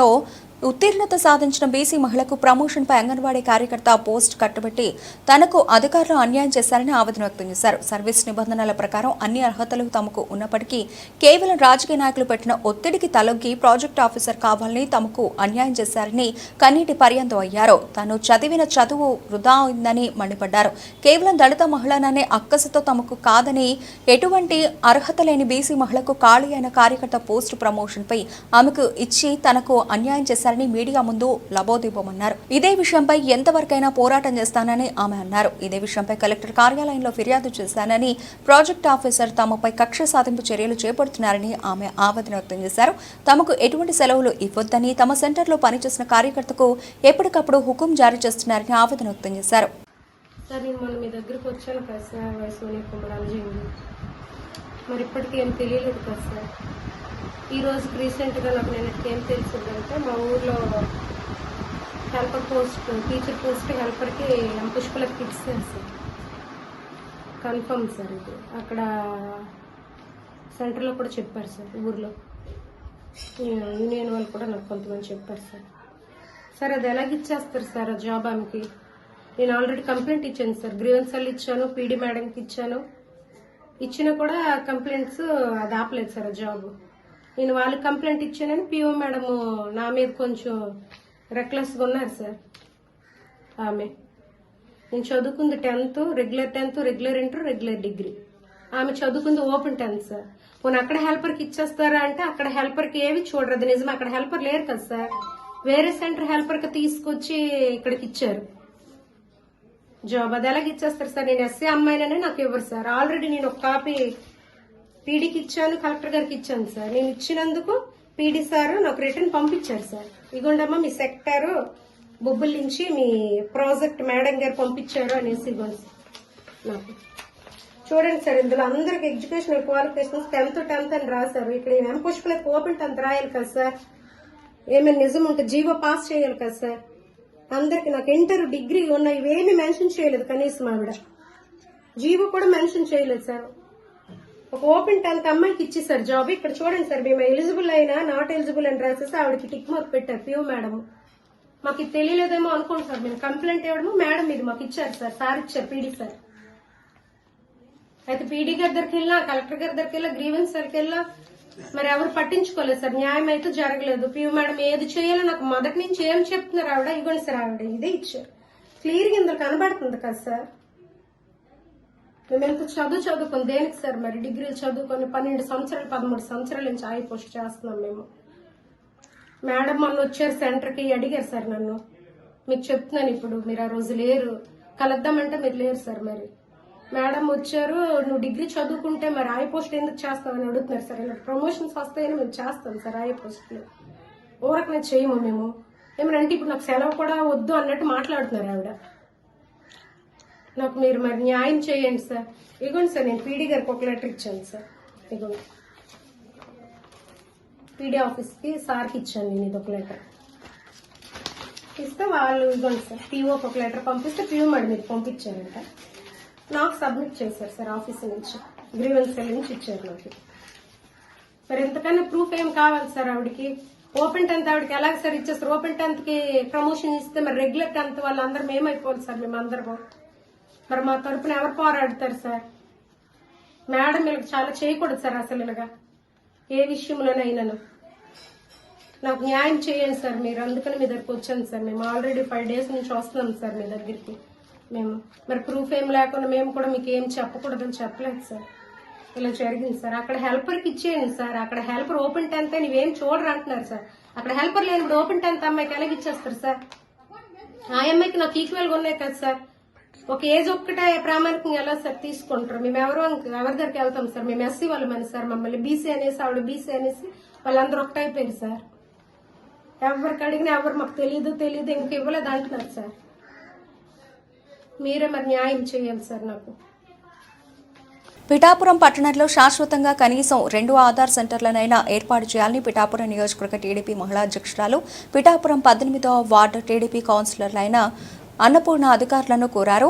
ఉత్తీర్ణత సాధించిన బీసీ మహిళకు ప్రమోషన్పై అంగన్వాడీ కార్యకర్త పోస్ట్ కట్టబెట్టి తనకు అధికారులు అన్యాయం చేశారని ఆవేదన వ్యక్తం చేశారు. సర్వీస్ నిబంధనల ప్రకారం అన్ని అర్హతలు తమకు ఉన్నప్పటికీ కేవలం రాజకీయ నాయకులు పెట్టిన ఒత్తిడికి తలొగ్గి ప్రాజెక్ట్ ఆఫీసర్ కావాలని తమకు అన్యాయం చేశారని కన్నీటి పర్యంతం అయ్యారు. తాను చదివిన చదువు వృధా అయిందని మండిపడ్డారు. కేవలం దళిత మహిళననే అక్కసుతో తమకు కాదని ఎటువంటి అర్హత లేని బీసీ మహిళకు ఖాళీ అయిన కార్యకర్త పోస్టు ప్రమోషన్పై ఆమెకు ఇచ్చి తనకు అన్యాయం చేశారని మీడియా ముందు లబోదిబోమన్నారు. ఇదే విషయంపై ఎంతవరకైనా పోరాటం చేస్తానని ఆమె అన్నారు. ఇదే విషయంపై కలెక్టర్ కార్యాలయంలో ఫిర్యాదు చేశానని, ప్రాజెక్ట్ ఆఫీసర్ తమపై కక్ష సాధింపు చర్యలు చేపడుతున్నారని ఆమె ఆవేదన వ్యక్తం చేశారు. తమకు ఎటువంటి సెలవులు ఇవ్వొద్దని, తమ సెంటర్లో పనిచేసిన కార్యకర్తకు ఎప్పటికప్పుడు హుకుం జారీ చేస్తున్నారని ఆవేదన వ్యక్తం చేశారు. మీ దగ్గరకు వచ్చాను కదా సార్, వయసు మరి ఇప్పటికీ ఏం తెలియలేదు కదా సార్. ఈరోజు రీసెంట్గా నాకు నేను ఏం తెలిసిందంటే మా ఊర్లో హెల్పర్ పోస్ట్, టీచర్ పోస్ట్ హెల్పర్కి పుష్పలకు ఇచ్చారు సార్. కన్ఫర్మ్ సార్ ఇది. అక్కడ సెంటర్లో కూడా చెప్పారు సార్, ఊర్లో యూనియన్ వాళ్ళు కూడా నాకు కొంతమంది చెప్పారు సార్. సార్ అది ఎలాగ ఇచ్చేస్తారు సార్ ఆ జాబ్ ఆమెకి? నేను ఆల్రెడీ కంప్లైంట్ ఇచ్చాను సార్, గ్రీవెన్సల్ ఇచ్చాను, పీడీ మేడంకి ఇచ్చాను. ఇచ్చినా కూడా కంప్లైంట్స్ అది ఆపలేదు సార్ ఆ జాబ్. నేను వాళ్ళకి కంప్లైంట్ ఇచ్చానని పిఓ మేడం నా మీద కొంచెం రెక్లెస్గా ఉన్నారు సార్. ఆమె నేను చదువుకుంది 10th, regular 10th, regular inter, regular degree. ఆమె చదువుకుంది ఓపెన్ 10th సార్. పోనీ అక్కడ హెల్పర్కి ఇచ్చేస్తారా అంటే అక్కడ హెల్పర్కి ఏవి చూడరు. నిజం, అక్కడ హెల్పర్ లేరు కదా సార్. వేరే సెంటర్ హెల్పర్కి తీసుకొచ్చి ఇక్కడికి ఇచ్చారు జాబ్. అది ఎలాగ ఇచ్చేస్తారు సార్? నేను ఎస్సీ అమ్మాయిననే నాకు ఇవ్వరు సార్. ఆల్రెడీ నేను ఒక కాపీ పీడీకి ఇచ్చాను, కలెక్టర్ గారికి ఇచ్చాను సార్. నేను ఇచ్చినందుకు పీడీ సార్ నాకు రిటర్న్ పంపించారు సార్. ఇగోండమ్మా మీ సెక్టారు బొబ్బుల నుంచి మీ ప్రాజెక్ట్ మేడం గారు పంపించారు అనేసి ఇవ్వండి సార్ నాకు. చూడండి సార్, ఇందులో అందరికి ఎడ్యుకేషనల్ క్వాలిఫికేషన్స్ 10th అని రాశారు. ఇక్కడ ఏం పుష్పలకు ఓపెన్ 10th రాయాలి కదా సార్. ఏమైనా నిజం ఉంటే జీవో పాస్ చేయాలి కదా సార్. అందరికి నాకు ఇంటర్, డిగ్రీ ఉన్నాయి, ఇవేమి మెన్షన్ చేయలేదు. కనీసం ఆవిడ జీవో కూడా మెన్షన్ చేయలేదు సార్. ఒక ఓపెన్ 10th అమ్మాయికి ఇచ్చేసారు జాబ్. ఇక్కడ చూడండి సార్, మేము ఎలిజిబుల్ అయినా నాట్ ఎలిజిబుల్ అని రాసేసి ఆవిడకి టిక్ మార్క్ పెట్టారు పిఓ మేడం. మాకు ఇది తెలియలేదేమో అనుకోండి సార్. మేము కంప్లైంట్ ఇవ్వడము మేడం ఇది మాకు ఇచ్చారు సార్. సార్ ఇచ్చారు, పీడీ సార్. అయితే పీడీ గారి దగ్గరికి వెళ్ళినా, కలెక్టర్ గారి దగ్గరికి వెళ్ళా, గ్రీవెన్స్ దగ్గరికి వెళ్ళా, మరి ఎవరు పట్టించుకోలేదు సార్. న్యాయం అయితే జరగలేదు. పిఓ మేడం ఏది చేయాలో నాకు మొదటి నుంచి ఏం చెప్తున్నారు ఆవిడ, ఇవ్వండి సార్ ఆవిడ ఇదే ఇచ్చారు. క్లియర్గా ఇందులో కనబడుతుంది కదా సార్. మేము ఎంత చదువుకొని దేనికి సార్? మరి డిగ్రీలు చదువుకొని 12 సంవత్సరాలు 13 సంవత్సరాల నుంచి ఆయి పోస్ట్ చేస్తున్నాం మేము. మేడం మొన్న వచ్చారు సెంటర్కి, అడిగారు సార్ నన్ను. మీకు చెప్తున్నాను ఇప్పుడు, మీరు ఆ రోజు లేరు, కలుద్దామంటే మీరు లేరు సార్. మరి మేడం వచ్చారు, నువ్వు డిగ్రీ చదువుకుంటే మరి ఆయి పోస్ట్ ఎందుకు చేస్తామని అడుగుతున్నారు సార్. ఇలా ప్రమోషన్స్ వస్తాయని మేము చేస్తాం సార్ ఆయి పోస్టులు. ఊరకనే చేయము మేము. ఏమనంటే ఇప్పుడు నాకు సెలవు కూడా వద్దు అన్నట్టు మాట్లాడుతున్నారు ఆవిడ. నాకు మీరు మరి న్యాయం చేయండి సార్. ఇగోండి సార్, నేను పీడీ గారికి ఒక లెటర్ ఇచ్చాను సార్. ఇగోండి పీడీ ఆఫీస్కి సార్కి ఇచ్చాను నేను ఇది ఒక లెటర్ ఇస్తే వాళ్ళు ఇవ్వండి సార్. పిఓకి ఒక లెటర్ పంపిస్తే పిఓ మేడం మీరు పంపించారంట. నాకు సబ్మిట్ చేశారు సార్ ఆఫీస్ నుంచి, గ్రీవెన్స్ సెల్ నుంచి ఇచ్చారు నాకు. మరి ఎంతకన్నా ప్రూఫ్ ఏం కావాలి సార్ ఆవిడకి? ఓపెన్ 10th ఆవిడకి ఎలాగ సార్ ఇచ్చేస్తారు? ఓపెన్ 10th ప్రమోషన్ ఇస్తే మరి రెగ్యులర్ 10th వాళ్ళందరూ మేమైపోవాలి సార్. మేమందరం మరి మా తరపున ఎవరు పోరాడతారు సార్? మేడం వీళ్ళకి చాలా చేయకూడదు సార్ అసలు ఇలాగా ఏ విషయంలోనైనాను. నాకు న్యాయం చేయండి సార్ మీరు. అందుకని మీ దగ్గరికి వచ్చాను సార్. మేము ఆల్రెడీ 5 days నుంచి వస్తున్నాం సార్ మీ దగ్గరికి. మేము మరి ప్రూఫ్ ఏం లేకుండా మేము కూడా మీకు ఏం చెప్పకూడదని చెప్పలేదు సార్. ఇలా జరిగింది సార్. అక్కడ హెల్పర్కి ఇచ్చేయండి సార్. అక్కడ హెల్పర్ ఓపెన్ 10th నీవేం చూడరు అంటున్నారు సార్. అక్కడ హెల్పర్ లేనప్పుడు ఓపెన్ 10th అమ్మాయికి ఎలాగ ఇచ్చేస్తారు సార్? ఆ అమ్మాయికి నాకు ఈక్వల్గా ఉన్నాయి కదా సార్. ఒక ఏజ్ ఒక్కటే ప్రామాణికంగా ఎలా సార్ తీసుకుంటారు? మేము ఎవరి దగ్గరికి వెళ్తాం సార్? మేము ఎస్సీ వాళ్ళమని సార్. మమ్మల్ని బీసీ అనేసి ఆవిడ బీసీ అనేసి వాళ్ళందరూ ఒకటైపోయారు సార్. ఎవరికి అడిగినా ఎవరు మాకు తెలియదు ఇంక ఇవ్వలేదు అంటున్నారు సార్. మీరే మరి న్యాయం చేయాలి సార్ నాకు. పిఠాపురం పట్టణంలో శాశ్వతంగా కనీసం 2 ఆధార్ సెంటర్లనైనా ఏర్పాటు చేయాలని పిఠాపురం నియోజకవర్గ టీడీపీ మహిళా అధ్యక్షురాలు, పిఠాపురం 18వ వార్డు టీడీపీ కౌన్సిలర్లైన అన్నపూర్ణ అధికారులను కోరారు.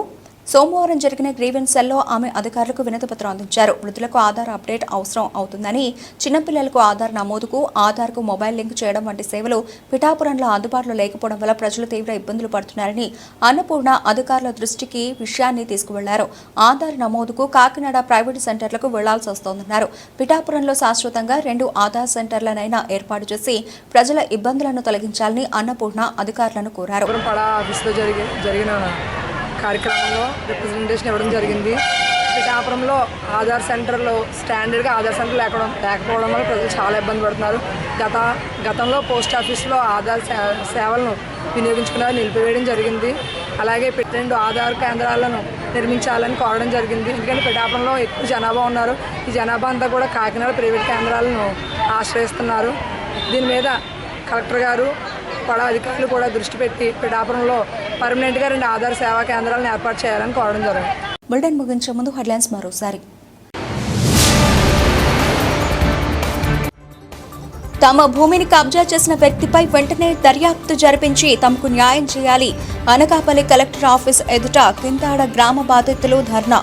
సోమవారం జరిగిన గ్రీవెన్స్ సెల్లో ఆమె అధికారులకు వినతిపత్రం అందించారు. వృద్ధులకు ఆధార్ అప్డేట్ అవసరం అవుతుందని, చిన్నపిల్లలకు ఆధార్ నమోదుకు ఆధార్కు మొబైల్ లింక్ చేయడం వంటి సేవలు పిఠాపురంలో అందుబాటులో లేకపోవడం వల్ల ప్రజలు తీవ్ర ఇబ్బందులు పడుతున్నారని అన్నపూర్ణ అధికారుల దృష్టికి విషయాన్ని తీసుకువెళ్లారు. ఆధార్ నమోదుకు కాకినాడ ప్రైవేటు సెంటర్లకు వెళ్లాల్సి వస్తోందన్నారు. పిఠాపురంలో శాశ్వతంగా 2 ఆధార్ సెంటర్లనైనా ఏర్పాటు చేసి ప్రజల ఇబ్బందులను తొలగించాలని అన్నపూర్ణ అధికారులను కోరారు. జరిగిన కార్యక్రమంలో రిప్రజెంటేషన్ ఇవ్వడం జరిగింది. పిఠాపురంలో ఆధార్ సెంటర్లో స్టాండర్డ్గా ఆధార్ సెంటర్ లేకపోవడం వల్ల ప్రజలు చాలా ఇబ్బంది పడుతున్నారు. గతంలో పోస్ట్ ఆఫీస్లో ఆధార్ సేవలను వినియోగించుకున్నారు, నిలిపివేయడం జరిగింది. అలాగే 2 ఆధార్ కేంద్రాలను నిర్మించాలని కోరడం జరిగింది. ఎందుకంటే పిఠాపురంలో ఎక్కువ జనాభా ఉన్నారు. ఈ జనాభా అంతా కూడా కాకినాడ ప్రైవేట్ కేంద్రాలను ఆశ్రయిస్తున్నారు. దీని మీద కలెక్టర్ గారు అధికారులు కూడా దృష్టి పెట్టి పిఠాపురంలో పర్మనెంట్గా 2 ఆధార్ సేవా కేంద్రాలను ఏర్పాటు చేయాలని కోరడం జరిగింది. బులెటిన్ ముగించే ముందు హెడ్లైన్స్ మరోసారి. తమ భూమిని కబ్జా చేసిన వ్యక్తిపై వెంటనే దర్యాప్తు జరిపించి తమకు న్యాయం చేయాలి. అనకాపల్లి కలెక్టర్ ఆఫీస్ ఎదుట కింతాడ గ్రామ బాధితులు ధర్నా.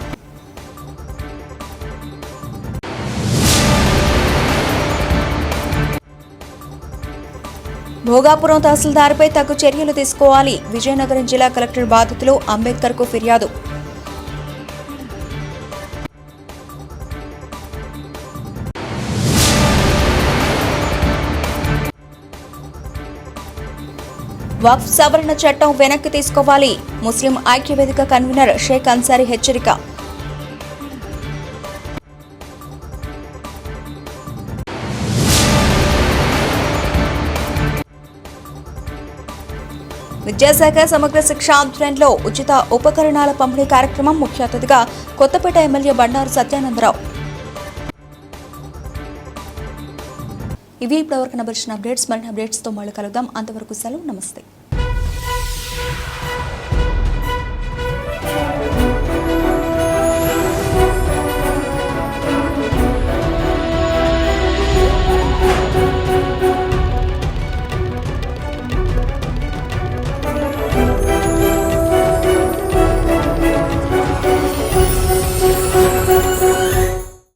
భోగాపురం తహసీల్దార్పై తగు చర్యలు తీసుకోవాలి. విజయనగరం జిల్లా కలెక్టర్ బాధితులు అంబేద్కర్కు ఫిర్యాదు. వక్ఫ్ సవరణ చట్టం వెనక్కి తీసుకోవాలి. ముస్లిం ఐక్యవేదిక కన్వీనర్ షేక్ అన్సారీ హెచ్చరిక. విద్యాశాఖ సమగ్ర శిక్ష ఆధ్వర్యంలో ఉచిత ఉపకరణాల పంపిణీ కార్యక్రమం. ముఖ్య అతిథిగా కొత్తపేట ఎమ్మెల్యే బండారు సత్యానందరావు. ఇవి ఇప్పటివరకు నడిచిన అప్డేట్స్. మరిన్ని అప్డేట్స్తో మళ్ళీ కలుద్దాం. అంతవరకు సెలవు. నమస్తే.